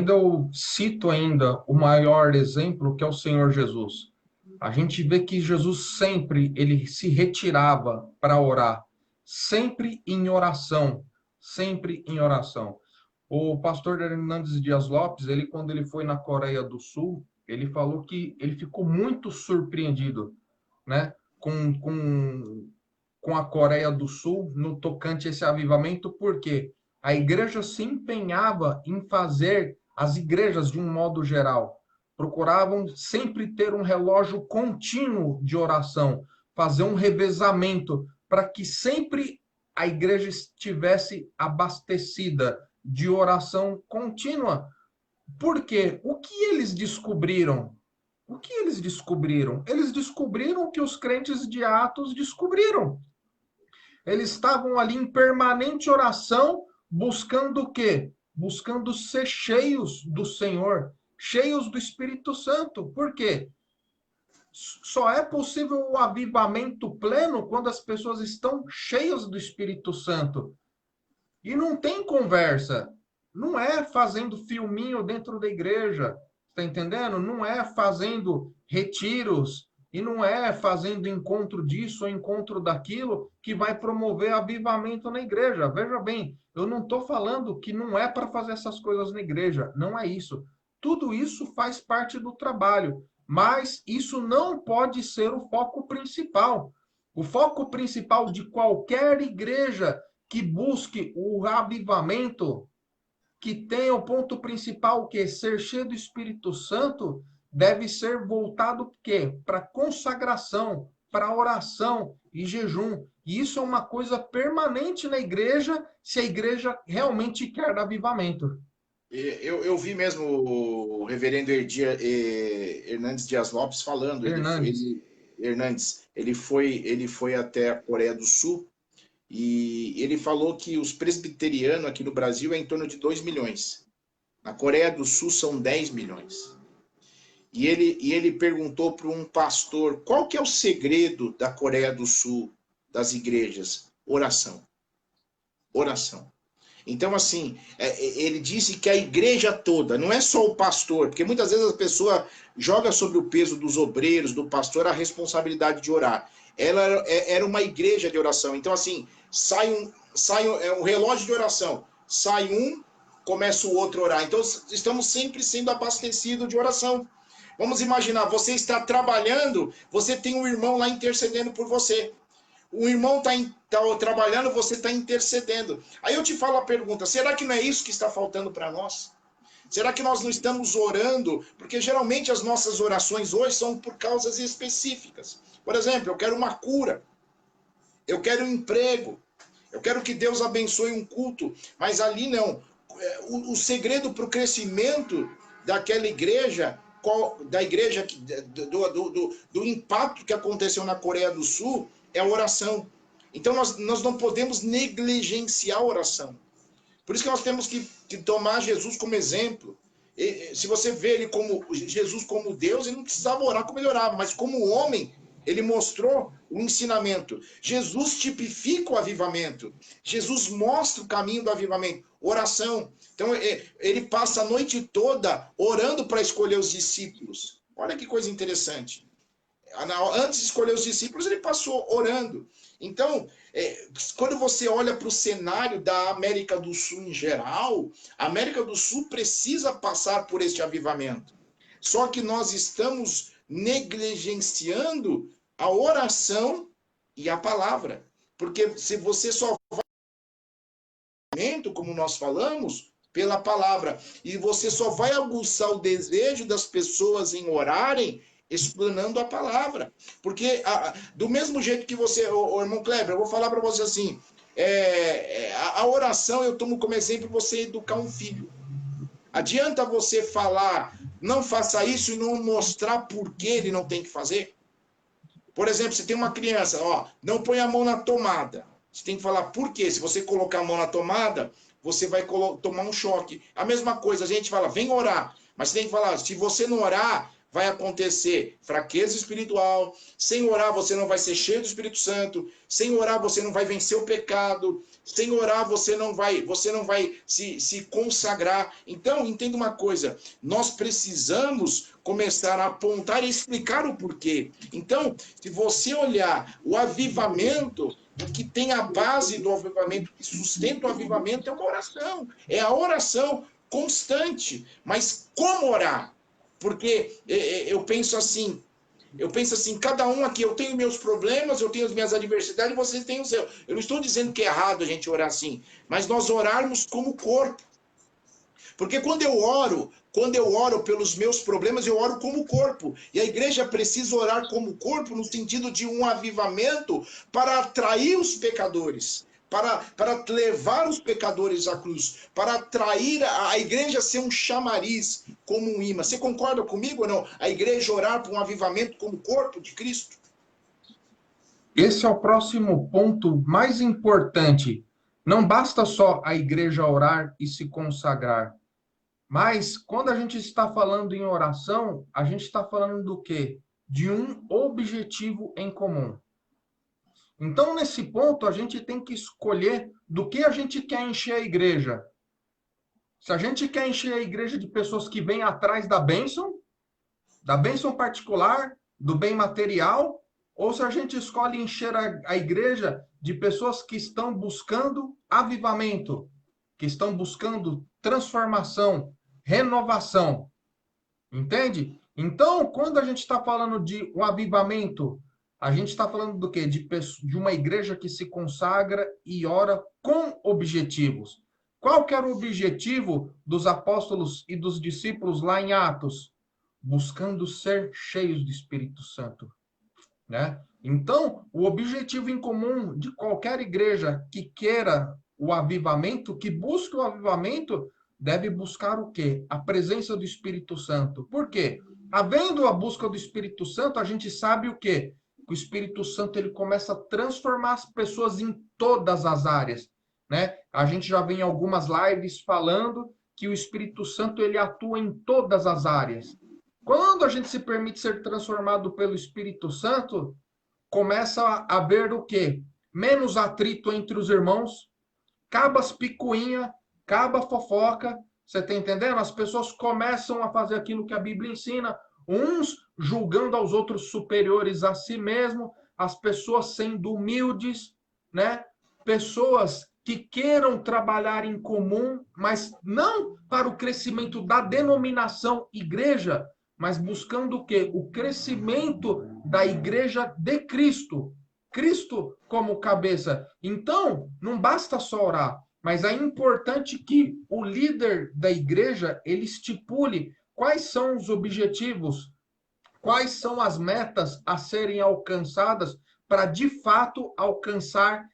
eu cito ainda o maior exemplo, que é o Senhor Jesus. A gente vê que Jesus sempre ele se retirava para orar, sempre em oração, sempre em oração. O pastor Hernandes Dias Lopes, ele quando ele foi na Coreia do Sul, ele falou que ele ficou muito surpreendido, né, com a Coreia do Sul no tocante a esse avivamento, porque a igreja se empenhava em fazer, as igrejas de um modo geral, procuravam sempre ter um relógio contínuo de oração, fazer um revezamento, para que sempre a igreja estivesse abastecida de oração contínua. Por quê? O que eles descobriram? O que eles descobriram? Eles descobriram o que os crentes de Atos descobriram. Eles estavam ali em permanente oração, buscando o quê? Buscando ser cheios do Senhor, cheios do Espírito Santo. Por quê? Só é possível o avivamento pleno quando as pessoas estão cheias do Espírito Santo. E não tem conversa. Não é fazendo filminho dentro da igreja. Está entendendo? Não é fazendo retiros e não é fazendo encontro disso ou encontro daquilo que vai promover avivamento na igreja. Veja bem, eu não estou falando que não é para fazer essas coisas na igreja. Não é isso. Tudo isso faz parte do trabalho, mas isso não pode ser o foco principal. O foco principal de qualquer igreja que busque o avivamento, que tenha o ponto principal, que é ser cheio do Espírito Santo, deve ser voltado para consagração, para oração e jejum. E isso é uma coisa permanente na igreja, se a igreja realmente quer avivamento. Eu vi mesmo o reverendo Hernandes Dias Lopes falando. Hernandes. Ele foi até a Coreia do Sul e ele falou que os presbiterianos aqui no Brasil é em torno de 2 milhões. Na Coreia do Sul são 10 milhões. E ele perguntou para um pastor qual que é o segredo da Coreia do Sul, das igrejas? Oração. Oração. Então, assim, ele disse que a igreja toda, não é só o pastor, porque muitas vezes a pessoa joga sobre o peso dos obreiros, do pastor, a responsabilidade de orar. Ela era uma igreja de oração. Então, assim, sai um relógio de oração. Sai um, começa o outro a orar. Então, estamos sempre sendo abastecidos de oração. Vamos imaginar, você está trabalhando, você tem um irmão lá intercedendo por você. O irmão está trabalhando, você está intercedendo. Aí eu te falo a pergunta, será que não é isso que está faltando para nós? Será que nós não estamos orando? Porque geralmente as nossas orações hoje são por causas específicas. Por exemplo, eu quero uma cura, eu quero um emprego, eu quero que Deus abençoe um culto, mas ali não. O segredo para o crescimento daquela igreja, do impacto que aconteceu na Coreia do Sul, é a oração. Então nós não podemos negligenciar a oração. Por isso que nós temos que tomar Jesus como exemplo. Se você vê Jesus como Deus, ele não precisava orar como ele orava, mas como homem, ele mostrou o ensinamento. Jesus tipifica o avivamento. Jesus mostra o caminho do avivamento. Oração. Então, ele passa a noite toda orando para escolher os discípulos. Olha que coisa interessante. Antes de escolher os discípulos, ele passou orando. Então, quando você olha para o cenário da América do Sul em geral, a América do Sul precisa passar por este avivamento. Só que nós estamos negligenciando a oração e a palavra. Porque se você só vai, como nós falamos, pela palavra, e você só vai aguçar o desejo das pessoas em orarem, explanando a palavra. Porque do mesmo jeito que você, o irmão Kleber, eu vou falar para você assim, a oração, eu tomo como exemplo você educar um filho. Adianta você falar, não faça isso, e não mostrar por que ele não tem que fazer? Por exemplo, você tem uma criança, não põe a mão na tomada. Você tem que falar por quê. Se você colocar a mão na tomada, você vai tomar um choque. A mesma coisa, a gente fala, vem orar. Mas você tem que falar, se você não orar, vai acontecer fraqueza espiritual. Sem orar, você não vai ser cheio do Espírito Santo. Sem orar, você não vai vencer o pecado. Sem orar, você não vai se consagrar. Então, entenda uma coisa. Nós precisamos começar a apontar e explicar o porquê. Então, se você olhar o avivamento, o que tem a base do avivamento, que sustenta o avivamento, é uma oração. É a oração constante. Mas como orar? Porque eu penso assim, cada um aqui, eu tenho meus problemas, eu tenho as minhas adversidades, vocês têm os seus. Eu não estou dizendo que é errado a gente orar assim, mas nós orarmos como corpo. Porque quando eu oro pelos meus problemas, eu oro como corpo. E a igreja precisa orar como corpo no sentido de um avivamento para atrair os pecadores. Para levar os pecadores à cruz, para atrair a igreja a ser um chamariz, como um imã. Você concorda comigo ou não? A igreja orar por um avivamento como corpo de Cristo? Esse é o próximo ponto mais importante. Não basta só a igreja orar e se consagrar. Mas quando a gente está falando em oração, a gente está falando do quê? De um objetivo em comum. Então, nesse ponto, a gente tem que escolher do que a gente quer encher a igreja. Se a gente quer encher a igreja de pessoas que vêm atrás da bênção particular, do bem material, ou se a gente escolhe encher a igreja de pessoas que estão buscando avivamento, que estão buscando transformação, renovação. Entende? Então, quando a gente está falando de um avivamento, a gente está falando do quê? De uma igreja que se consagra e ora com objetivos. Qual que era o objetivo dos apóstolos e dos discípulos lá em Atos? Buscando ser cheios do Espírito Santo, né? Então, o objetivo em comum de qualquer igreja que queira o avivamento, que busque o avivamento, deve buscar o quê? A presença do Espírito Santo. Por quê? Havendo a busca do Espírito Santo, a gente sabe o quê? Que o Espírito Santo ele começa a transformar as pessoas em todas as áreas, né? A gente já vem em algumas lives falando que o Espírito Santo ele atua em todas as áreas. Quando a gente se permite ser transformado pelo Espírito Santo, começa a haver o quê? Menos atrito entre os irmãos, acaba as picuinhas, acaba a fofoca, você está entendendo? As pessoas começam a fazer aquilo que a Bíblia ensina, uns julgando aos outros superiores a si mesmo, as pessoas sendo humildes, né? Pessoas que queiram trabalhar em comum, mas não para o crescimento da denominação igreja, mas buscando o quê? O crescimento da igreja de Cristo. Cristo como cabeça. Então, não basta só orar, mas é importante que o líder da igreja, ele estipule quais são os objetivos, quais são as metas a serem alcançadas para, de fato, alcançar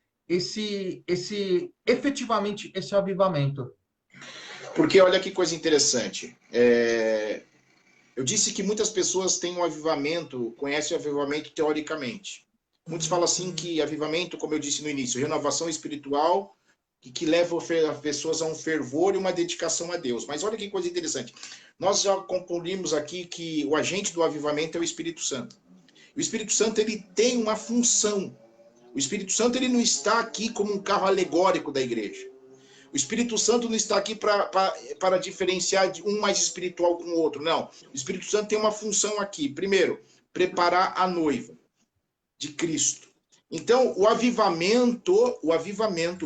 efetivamente esse avivamento. Porque olha que coisa interessante. Eu disse que muitas pessoas têm um avivamento, conhecem o avivamento teoricamente. Muitos falam assim que avivamento, como eu disse no início, renovação espiritual e que leva as pessoas a um fervor e uma dedicação a Deus. Mas olha que coisa interessante. Nós já concluímos aqui que o agente do avivamento é o Espírito Santo. O Espírito Santo, ele tem uma função. O Espírito Santo, ele não está aqui como um carro alegórico da igreja. O Espírito Santo não está aqui para diferenciar de um mais espiritual com o outro, não. O Espírito Santo tem uma função aqui. Primeiro, preparar a noiva de Cristo. Então, o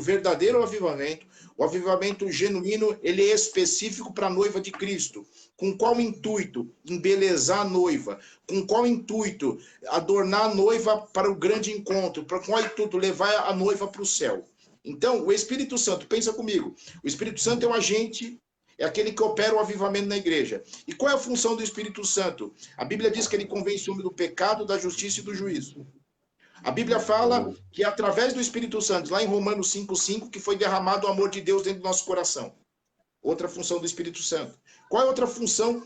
verdadeiro avivamento, o avivamento genuíno, ele é específico para a noiva de Cristo. Com qual intuito? Embelezar a noiva. Com qual intuito? Adornar a noiva para o grande encontro. Para qual intuito? Levar a noiva para o céu. Então, o Espírito Santo, pensa comigo, o Espírito Santo é um agente, é aquele que opera o avivamento na igreja. E qual é a função do Espírito Santo? A Bíblia diz que ele convence o homem do pecado, da justiça e do juízo. A Bíblia fala que é através do Espírito Santo, lá em Romanos 5,5, que foi derramado o amor de Deus dentro do nosso coração. Outra função do Espírito Santo. Qual é a outra função?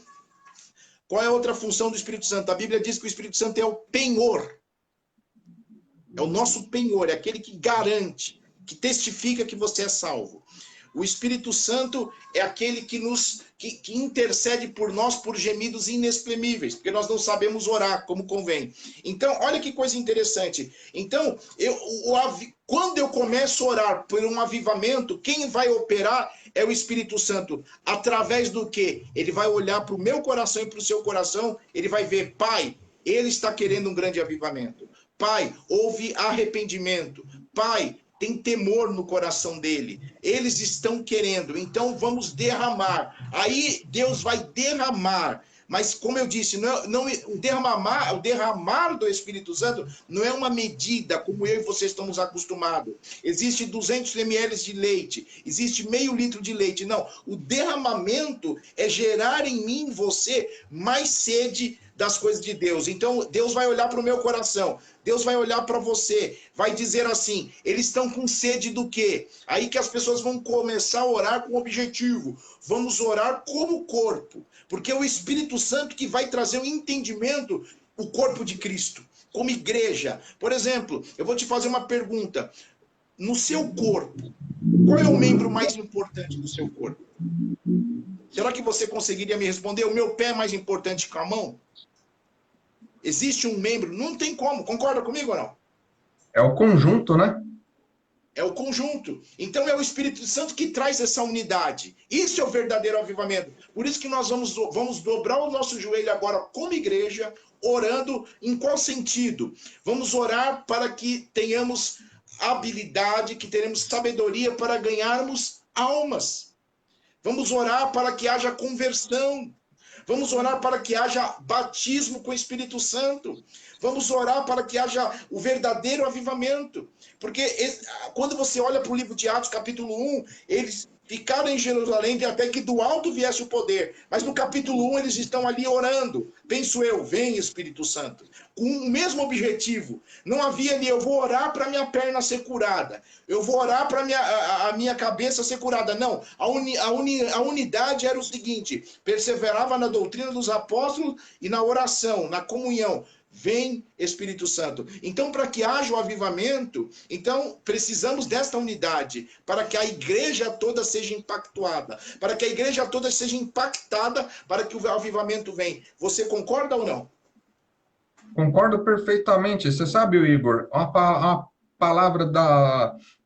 Qual é a outra função do Espírito Santo? A Bíblia diz que o Espírito Santo é o penhor. É o nosso penhor, é aquele que garante, que testifica que você é salvo. O Espírito Santo é aquele que intercede por nós por gemidos inexprimíveis, porque nós não sabemos orar como convém. Então, olha que coisa interessante. Então, quando eu começo a orar por um avivamento, quem vai operar é o Espírito Santo. Através do quê? Ele vai olhar para o meu coração e para o seu coração, ele vai ver, Pai, ele está querendo um grande avivamento. Pai, houve arrependimento. Pai, tem temor no coração dele. Eles estão querendo, então vamos derramar. Aí Deus vai derramar. Mas, como eu disse, o derramar do Espírito Santo não é uma medida como eu e vocês estamos acostumados. Existe 200 ml de leite, existe meio litro de leite. Não, o derramamento é gerar em mim, em você, mais sede das coisas de Deus. Então, Deus vai olhar para o meu coração, Deus vai olhar para você, vai dizer assim, eles estão com sede do quê? Aí que as pessoas vão começar a orar com objetivo. Vamos orar como corpo, porque é o Espírito Santo que vai trazer o entendimento, o corpo de Cristo, como igreja. Por exemplo, eu vou te fazer uma pergunta. No seu corpo, qual é o membro mais importante do seu corpo? Será que você conseguiria me responder? O meu pé é mais importante que a mão? Existe um membro? Não tem como. Concorda comigo ou não? É o conjunto, né? É o conjunto. Então é o Espírito Santo que traz essa unidade. Isso é o verdadeiro avivamento. Por isso que nós vamos dobrar o nosso joelho agora como igreja, orando em qual sentido? Vamos orar para que tenhamos habilidade, que teremos sabedoria para ganharmos almas. Vamos orar para que haja conversão. Vamos orar para que haja batismo com o Espírito Santo. Vamos orar para que haja o verdadeiro avivamento. Porque quando você olha para o livro de Atos, capítulo 1, eles ficaram em Jerusalém até que do alto viesse o poder. Mas no capítulo 1 eles estão ali orando. Penso eu, vem Espírito Santo. Com o mesmo objetivo. Não havia ali, eu vou orar para minha perna ser curada. Eu vou orar para a minha cabeça ser curada. Não, a unidade era o seguinte, perseverava na doutrina dos apóstolos e na oração, na comunhão. Vem Espírito Santo. Então, para que haja o avivamento, então precisamos desta unidade, para que a igreja toda seja impactada, para que a igreja toda seja impactada, para que o avivamento venha. Você concorda ou não? Concordo perfeitamente. Você sabe, Igor, uma palavra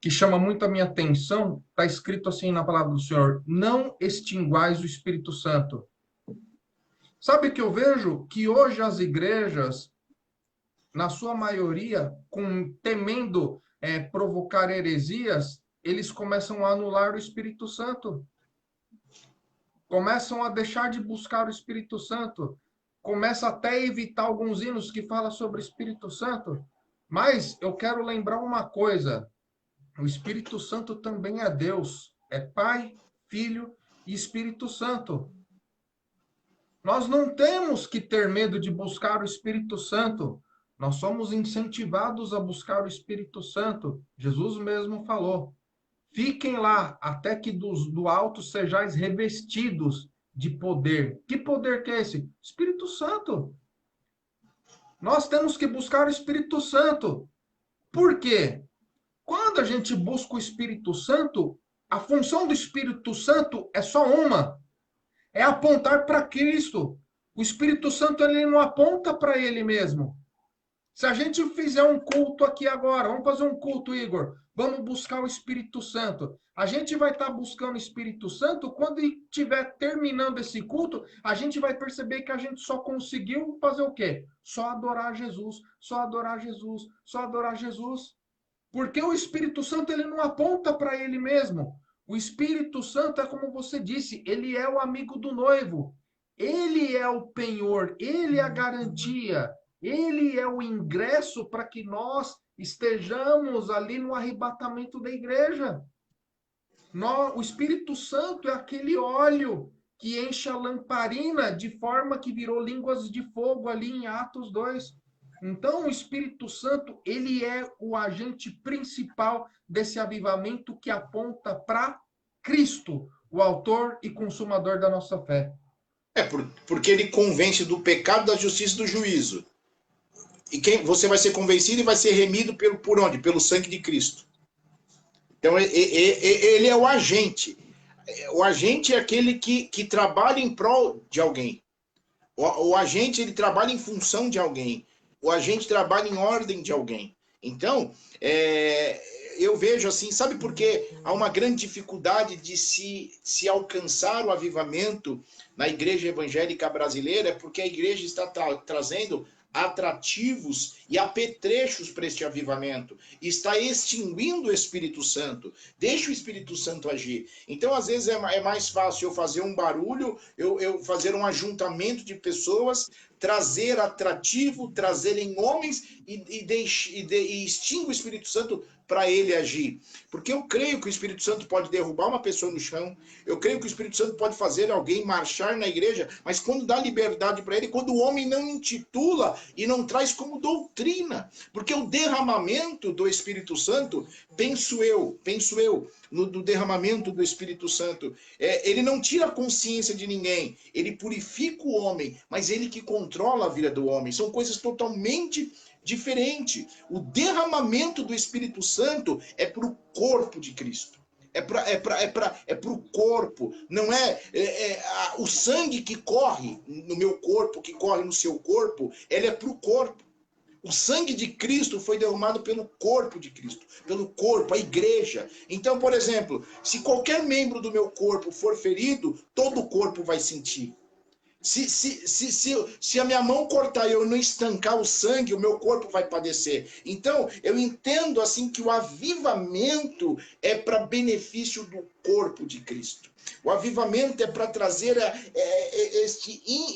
que chama muito a minha atenção, está escrito assim na palavra do Senhor, não extinguais o Espírito Santo. Sabe que eu vejo? Que hoje as igrejas, na sua maioria, temendo provocar heresias, eles começam a anular o Espírito Santo. Começam a deixar de buscar o Espírito Santo. Começa até a evitar alguns hinos que falam sobre o Espírito Santo. Mas eu quero lembrar uma coisa. O Espírito Santo também é Deus. É Pai, Filho e Espírito Santo. Nós não temos que ter medo de buscar o Espírito Santo. Nós somos incentivados a buscar o Espírito Santo. Jesus mesmo falou. Fiquem lá até que do alto sejais revestidos de poder. Que poder que é esse? Espírito Santo. Nós temos que buscar o Espírito Santo. Por quê? Quando a gente busca o Espírito Santo, a função do Espírito Santo é só uma. É apontar para Cristo. O Espírito Santo ele não aponta para ele mesmo. Se a gente fizer um culto aqui agora, vamos fazer um culto, Igor, vamos buscar o Espírito Santo. A gente vai estar buscando o Espírito Santo, quando estiver terminando esse culto, a gente vai perceber que a gente só conseguiu fazer o quê? Só adorar Jesus, só adorar Jesus, só adorar Jesus. Porque o Espírito Santo ele não aponta para ele mesmo. O Espírito Santo é como você disse, ele é o amigo do noivo. Ele é o penhor, ele é a garantia, ele é o ingresso para que nós estejamos ali no arrebatamento da igreja. O Espírito Santo é aquele óleo que enche a lamparina de forma que virou línguas de fogo ali em Atos 2. Então, o Espírito Santo, ele é o agente principal desse avivamento que aponta para Cristo, o autor e consumador da nossa fé. Porque ele convence do pecado, da justiça e do juízo. E você vai ser convencido e vai ser remido por onde? Pelo sangue de Cristo. Então, ele é o agente. O agente é aquele que trabalha em prol de alguém. O agente, ele trabalha em função de alguém. O agente trabalha em ordem de alguém. Então, eu vejo assim, sabe por que há uma grande dificuldade de se alcançar o avivamento na igreja evangélica brasileira? É porque a igreja está trazendo atrativos e apetrechos para este avivamento. Está extinguindo o Espírito Santo. Deixa o Espírito Santo agir. Então, às vezes, é mais fácil eu fazer um barulho, eu fazer um ajuntamento de pessoas, trazer atrativo, trazerem homens e extingue o Espírito Santo para ele agir. Porque eu creio que o Espírito Santo pode derrubar uma pessoa no chão, eu creio que o Espírito Santo pode fazer alguém marchar na igreja, mas quando dá liberdade para ele, quando o homem não intitula e não traz como doutrina. Porque o derramamento do Espírito Santo, penso eu, no derramamento do Espírito Santo, ele não tira a consciência de ninguém, ele purifica o homem, mas ele que controla a vida do homem. São coisas totalmente diferentes. O derramamento do Espírito Santo é para o corpo de Cristo. É para o corpo. Não o sangue que corre no meu corpo, que corre no seu corpo, ele é para o corpo. O sangue de Cristo foi derramado pelo corpo de Cristo, pelo corpo, a igreja. Então, por exemplo, se qualquer membro do meu corpo for ferido, todo o corpo vai sentir. Se a minha mão cortar e eu não estancar o sangue, o meu corpo vai padecer. Então, eu entendo assim que o avivamento é para benefício do corpo de Cristo. O avivamento é para trazer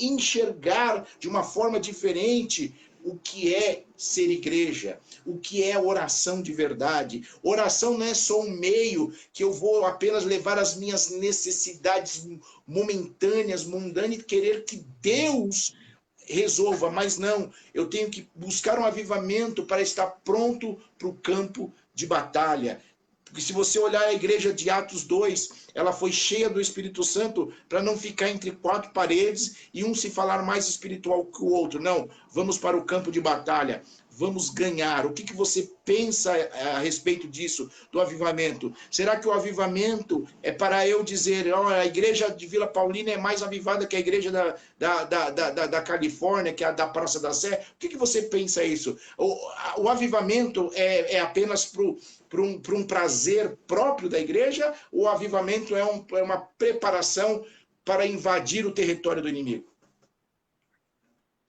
enxergar de uma forma diferente o que é ser igreja, o que é oração de verdade. Oração não é só um meio que eu vou apenas levar as minhas necessidades momentâneas, mundanas, e querer que Deus resolva, mas não, eu tenho que buscar um avivamento para estar pronto para o campo de batalha. Porque se você olhar a igreja de Atos 2, ela foi cheia do Espírito Santo para não ficar entre quatro paredes e um se falar mais espiritual que o outro. Não, vamos para o campo de batalha. Vamos ganhar. O que você pensa a respeito disso, do avivamento? Será que o avivamento é para eu dizer, a igreja de Vila Paulina é mais avivada que a igreja da Califórnia, que é a da Praça da Sé? O que você pensa isso? O avivamento é apenas para um prazer próprio da igreja, ou o avivamento é uma preparação para invadir o território do inimigo?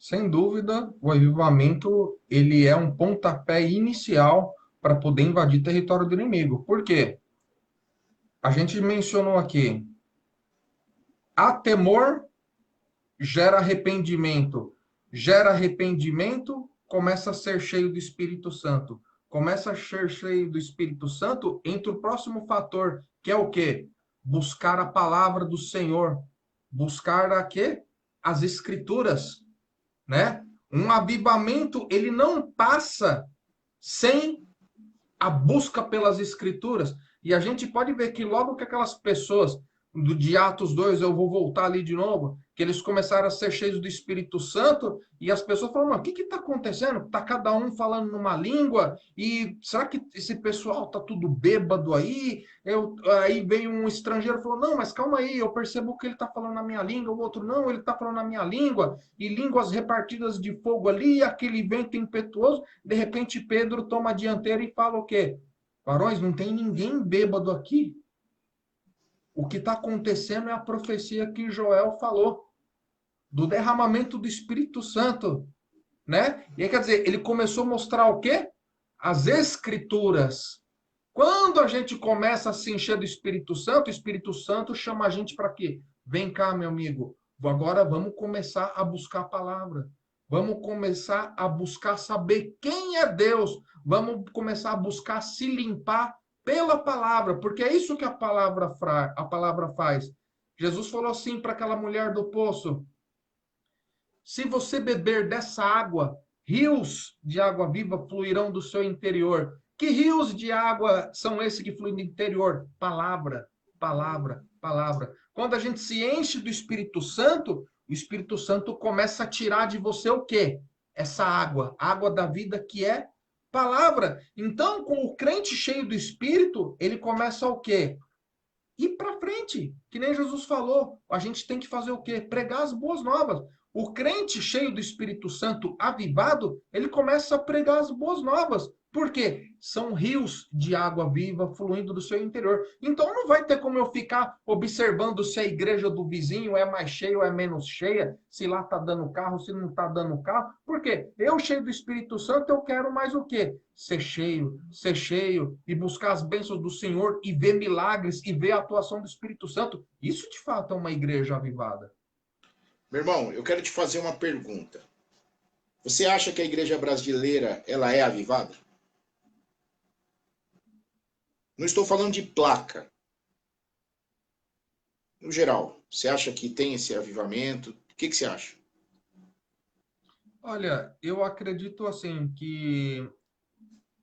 Sem dúvida, o avivamento ele é um pontapé inicial para poder invadir território do inimigo. Por quê? A gente mencionou aqui, há temor, gera arrependimento. Gera arrependimento, começa a ser cheio do Espírito Santo. Começa a ser cheio do Espírito Santo, entra o próximo fator, que é o quê? Buscar a palavra do Senhor. Buscar a quê? As Escrituras. Né? Um avivamento, ele não passa sem a busca pelas escrituras. E a gente pode ver que logo que aquelas pessoas de Atos 2, eu vou voltar ali de novo, que eles começaram a ser cheios do Espírito Santo e as pessoas falaram, mas o que está acontecendo? Está cada um falando numa língua e será que esse pessoal está tudo bêbado aí? Aí veio um estrangeiro e falou, não, mas calma aí, eu percebo que ele está falando na minha língua, o outro não, ele está falando na minha língua, e línguas repartidas de fogo ali, aquele vento impetuoso, de repente Pedro toma a dianteira e fala o quê? Varões, não tem ninguém bêbado aqui. O que está acontecendo é a profecia que Joel falou, do derramamento do Espírito Santo, né? E aí, quer dizer, ele começou a mostrar o quê? As Escrituras. Quando a gente começa a se encher do Espírito Santo, o Espírito Santo chama a gente para quê? Vem cá, meu amigo, agora vamos começar a buscar a palavra. Vamos começar a buscar saber quem é Deus. Vamos começar a buscar se limpar pela palavra, porque é isso que a palavra faz. Jesus falou assim para aquela mulher do poço: se você beber dessa água, rios de água viva fluirão do seu interior. Que rios de água são esses que fluem do interior? Palavra, palavra, palavra. Quando a gente se enche do Espírito Santo, o Espírito Santo começa a tirar de você o quê? Essa água, água da vida que é palavra. Então, com o crente cheio do Espírito, ele começa o quê? Ir para frente, que nem Jesus falou. A gente tem que fazer o quê? Pregar as boas novas. O crente cheio do Espírito Santo avivado, ele começa a pregar as boas novas. Por quê? São rios de água viva fluindo do seu interior. Então não vai ter como eu ficar observando se a igreja do vizinho é mais cheia ou é menos cheia, se lá está dando carro, se não está dando carro. Por quê? Eu, cheio do Espírito Santo, eu quero mais o quê? Ser cheio e buscar as bênçãos do Senhor e ver milagres e ver a atuação do Espírito Santo. Isso de fato é uma igreja avivada. Meu irmão, eu quero te fazer uma pergunta. Você acha que a igreja brasileira ela é avivada? Não estou falando de placa. No geral, você acha que tem esse avivamento? O que você acha? Olha, eu acredito assim que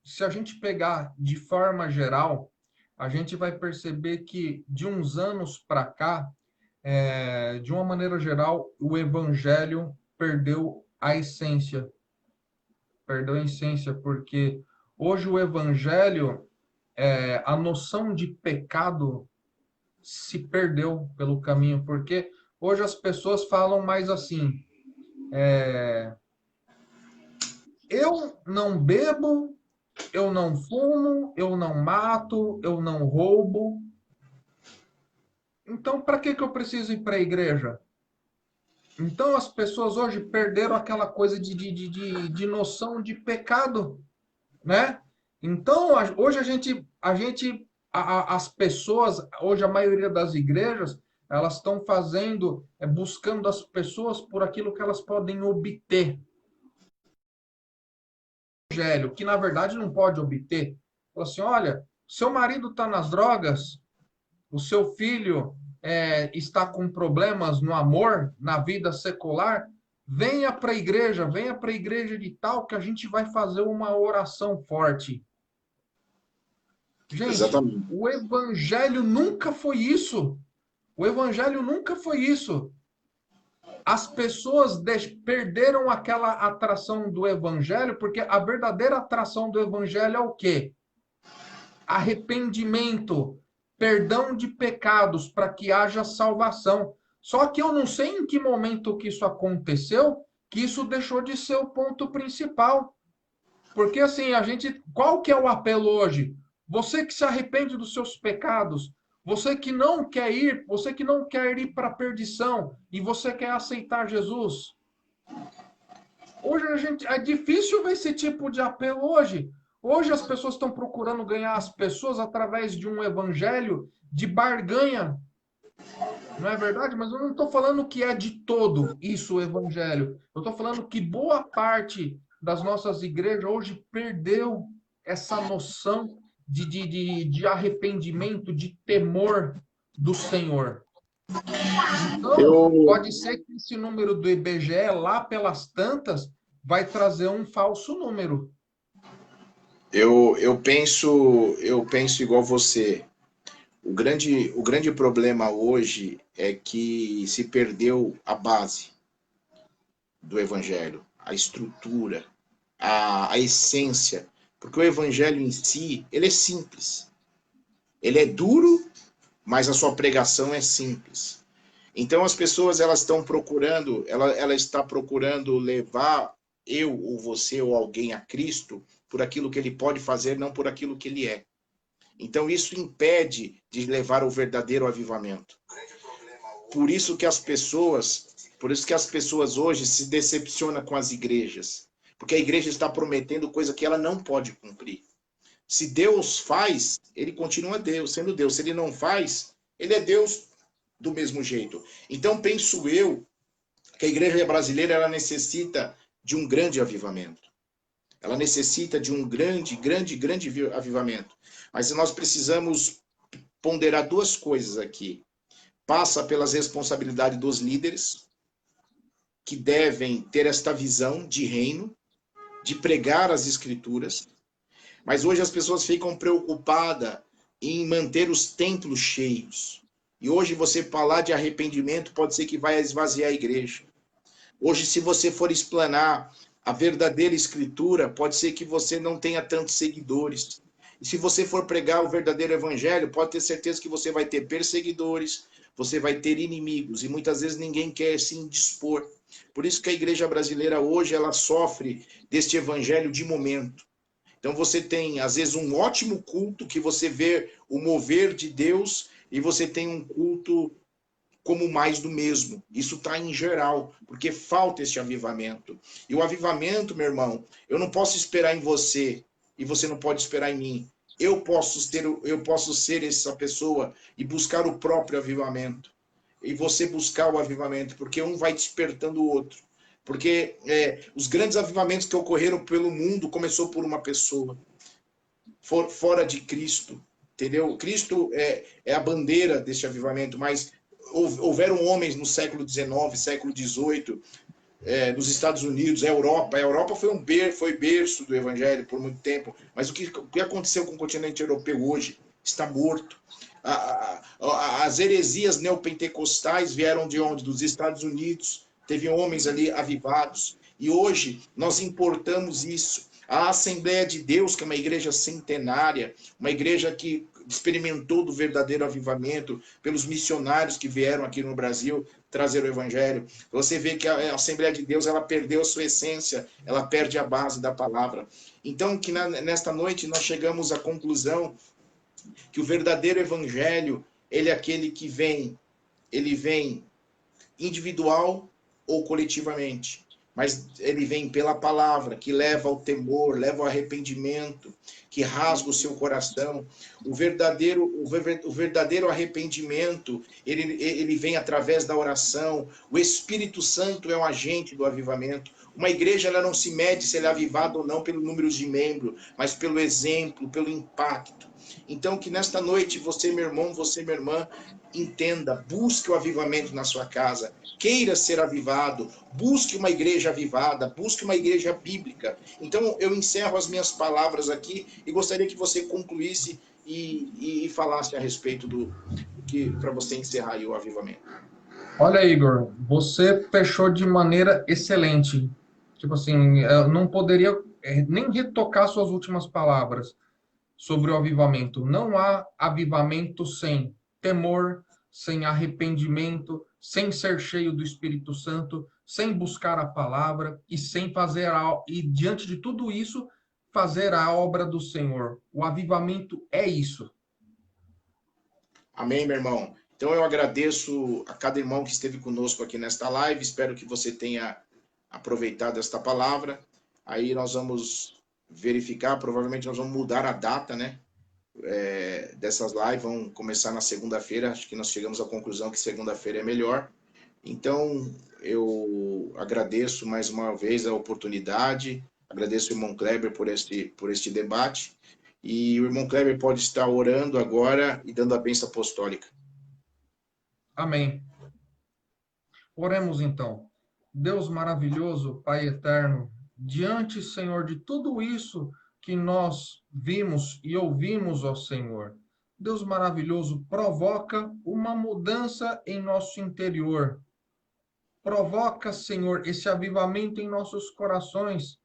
se a gente pegar de forma geral, a gente vai perceber que de uns anos para cá, de uma maneira geral, o evangelho perdeu a essência, porque hoje o evangelho, a noção de pecado se perdeu pelo caminho, porque hoje as pessoas falam mais assim, eu não bebo, eu não fumo, eu não mato, eu não roubo. Então, para que eu preciso ir para a igreja? Então, as pessoas hoje perderam aquela coisa de noção de pecado, né? Então, hoje as pessoas, hoje a maioria das igrejas, elas estão fazendo, buscando as pessoas por aquilo que elas podem obter. Evangelho, que na verdade não pode obter. Fala assim, olha, seu marido está nas drogas, o seu filho está com problemas no amor, na vida secular, venha para a igreja de tal que a gente vai fazer uma oração forte. Gente, Exatamente. o evangelho nunca foi isso. O evangelho nunca foi isso. As pessoas perderam aquela atração do evangelho, porque a verdadeira atração do evangelho é o quê? Arrependimento, perdão de pecados para que haja salvação. Só que eu não sei em que momento que isso aconteceu, que isso deixou de ser o ponto principal. Porque assim, qual que é o apelo hoje? Você que se arrepende dos seus pecados, você que não quer ir para a perdição e você quer aceitar Jesus. Hoje é difícil ver esse tipo de apelo hoje. Hoje as pessoas estão procurando ganhar as pessoas através de um evangelho de barganha. Não é verdade? Mas eu não estou falando que é de todo isso o evangelho. Eu estou falando que boa parte das nossas igrejas hoje perdeu essa noção de arrependimento, de temor do Senhor. Então, Eu, pode ser que esse número do IBGE, lá pelas tantas, vai trazer um falso número. eu penso igual você. o grande problema hoje é que se perdeu a base do evangelho, a estrutura, a essência, porque o evangelho em si, ele é simples. Ele é duro, mas a sua pregação é simples. Então as pessoas elas estão procurando, ela está procurando levar eu ou você ou alguém a Cristo por aquilo que ele pode fazer, não por aquilo que ele é. Então isso impede de levar o verdadeiro avivamento. Por isso que as pessoas hoje se decepcionam com as igrejas, porque a igreja está prometendo coisa que ela não pode cumprir. Se Deus faz, ele continua Deus, sendo Deus. Se ele não faz, ele é Deus do mesmo jeito. Então penso eu que a igreja brasileira ela necessita de um grande avivamento. Ela necessita de um grande avivamento. Mas nós precisamos ponderar duas coisas aqui. Passa pelas responsabilidades dos líderes, que devem ter esta visão de reino, de pregar as escrituras. Mas hoje as pessoas ficam preocupadas em manter os templos cheios. E hoje você falar de arrependimento pode ser que vai esvaziar a igreja. Hoje, se você for explanar a verdadeira escritura, pode ser que você não tenha tantos seguidores. E se você for pregar o verdadeiro evangelho, pode ter certeza que você vai ter perseguidores, você vai ter inimigos, e muitas vezes ninguém quer se indispor. Por isso que a igreja brasileira hoje, ela sofre deste evangelho de momento. Então você tem, às vezes, um ótimo culto que você vê o mover de Deus, e você tem um culto como mais do mesmo. Isso está em geral, porque falta esse avivamento. E o avivamento, meu irmão, eu não posso esperar em você e você não pode esperar em mim. Eu posso ser essa pessoa e buscar o próprio avivamento. E você buscar o avivamento, porque um vai despertando o outro. Porque os grandes avivamentos que ocorreram pelo mundo começou por uma pessoa. Fora de Cristo, entendeu? Cristo é a bandeira desse avivamento, mas houveram homens no século XIX, século XVIII, nos Estados Unidos, a Europa foi berço do evangelho por muito tempo, mas o que aconteceu com o continente europeu hoje está morto. As heresias neopentecostais vieram de onde? Dos Estados Unidos. Teve homens ali avivados. E hoje nós importamos isso. A Assembleia de Deus, que é uma igreja centenária, uma igreja que experimentou do verdadeiro avivamento pelos missionários que vieram aqui no Brasil trazer o evangelho. Você vê que a Assembleia de Deus ela perdeu a sua essência, ela perde a base da palavra. Então, que nesta noite nós chegamos à conclusão que o verdadeiro evangelho, ele é aquele que ele vem individual ou coletivamente, mas ele vem pela palavra, que leva ao temor, leva ao arrependimento, que rasga o seu coração. O verdadeiro arrependimento, ele vem através da oração. O Espírito Santo é um agente do avivamento. Uma igreja ela não se mede se ela é avivada ou não pelo número de membros, mas pelo exemplo, pelo impacto. Então, que nesta noite, você, meu irmão, você, minha irmã, entenda, busque o avivamento na sua casa, queira ser avivado, busque uma igreja avivada, busque uma igreja bíblica. Então, eu encerro as minhas palavras aqui e gostaria que você concluísse e falasse a respeito do que para você encerrar aí o avivamento. Olha, Igor, você fechou de maneira excelente. Tipo assim, eu não poderia nem retocar suas últimas palavras sobre o avivamento. Não há avivamento sem temor, sem arrependimento, sem ser cheio do Espírito Santo, sem buscar a palavra e sem fazer e diante de tudo isso, fazer a obra do Senhor. O avivamento é isso. Amém, meu irmão. Então eu agradeço a cada irmão que esteve conosco aqui nesta live. Espero que você tenha aproveitado esta palavra. Aí nós vamos verificar, provavelmente nós vamos mudar a data, né? Dessas lives, vão começar na segunda-feira. Acho que nós chegamos à conclusão que segunda-feira é melhor. Então eu agradeço mais uma vez a oportunidade. Agradeço o irmão Kleber por este debate. E o irmão Kleber pode estar orando agora e dando a bênção apostólica. Amém. Oremos então. Deus maravilhoso, Pai eterno, diante, Senhor, de tudo isso que nós vimos e ouvimos, ó Senhor, Deus maravilhoso, provoca uma mudança em nosso interior. Provoca, Senhor, esse avivamento em nossos corações.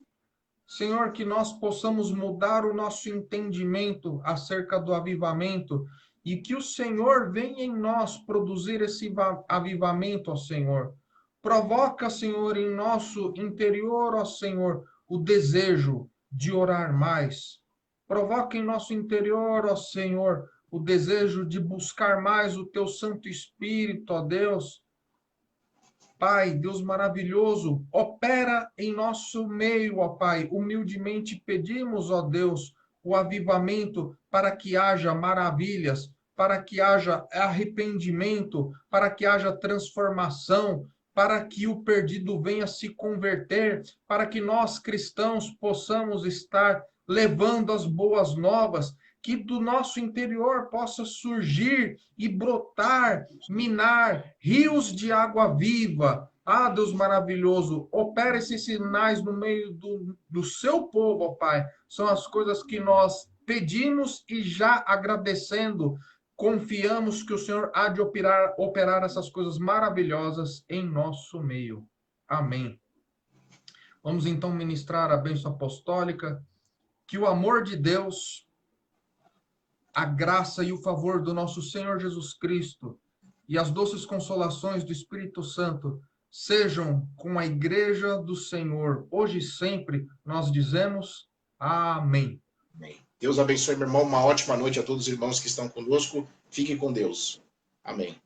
Senhor, que nós possamos mudar o nosso entendimento acerca do avivamento e que o Senhor venha em nós produzir esse avivamento, ó Senhor. Provoca, Senhor, em nosso interior, ó Senhor, o desejo de orar mais. Provoca em nosso interior, ó Senhor, o desejo de buscar mais o teu Santo Espírito, ó Deus. Pai, Deus maravilhoso, opera em nosso meio, ó Pai. Humildemente pedimos, ó Deus, o avivamento para que haja maravilhas, para que haja arrependimento, para que haja transformação, para que o perdido venha se converter, para que nós cristãos possamos estar levando as boas novas, que do nosso interior possa surgir e brotar, minar rios de água viva. Ah, Deus maravilhoso, opera esses sinais no meio do seu povo, ó Pai. São as coisas que nós pedimos e já agradecendo, confiamos que o Senhor há de operar essas coisas maravilhosas em nosso meio. Amém. Vamos então ministrar a bênção apostólica. Que o amor de Deus, a graça e o favor do nosso Senhor Jesus Cristo e as doces consolações do Espírito Santo sejam com a igreja do Senhor, hoje e sempre. Nós dizemos amém. Amém. Deus abençoe, meu irmão. Uma ótima noite a todos os irmãos que estão conosco. Fiquem com Deus. Amém.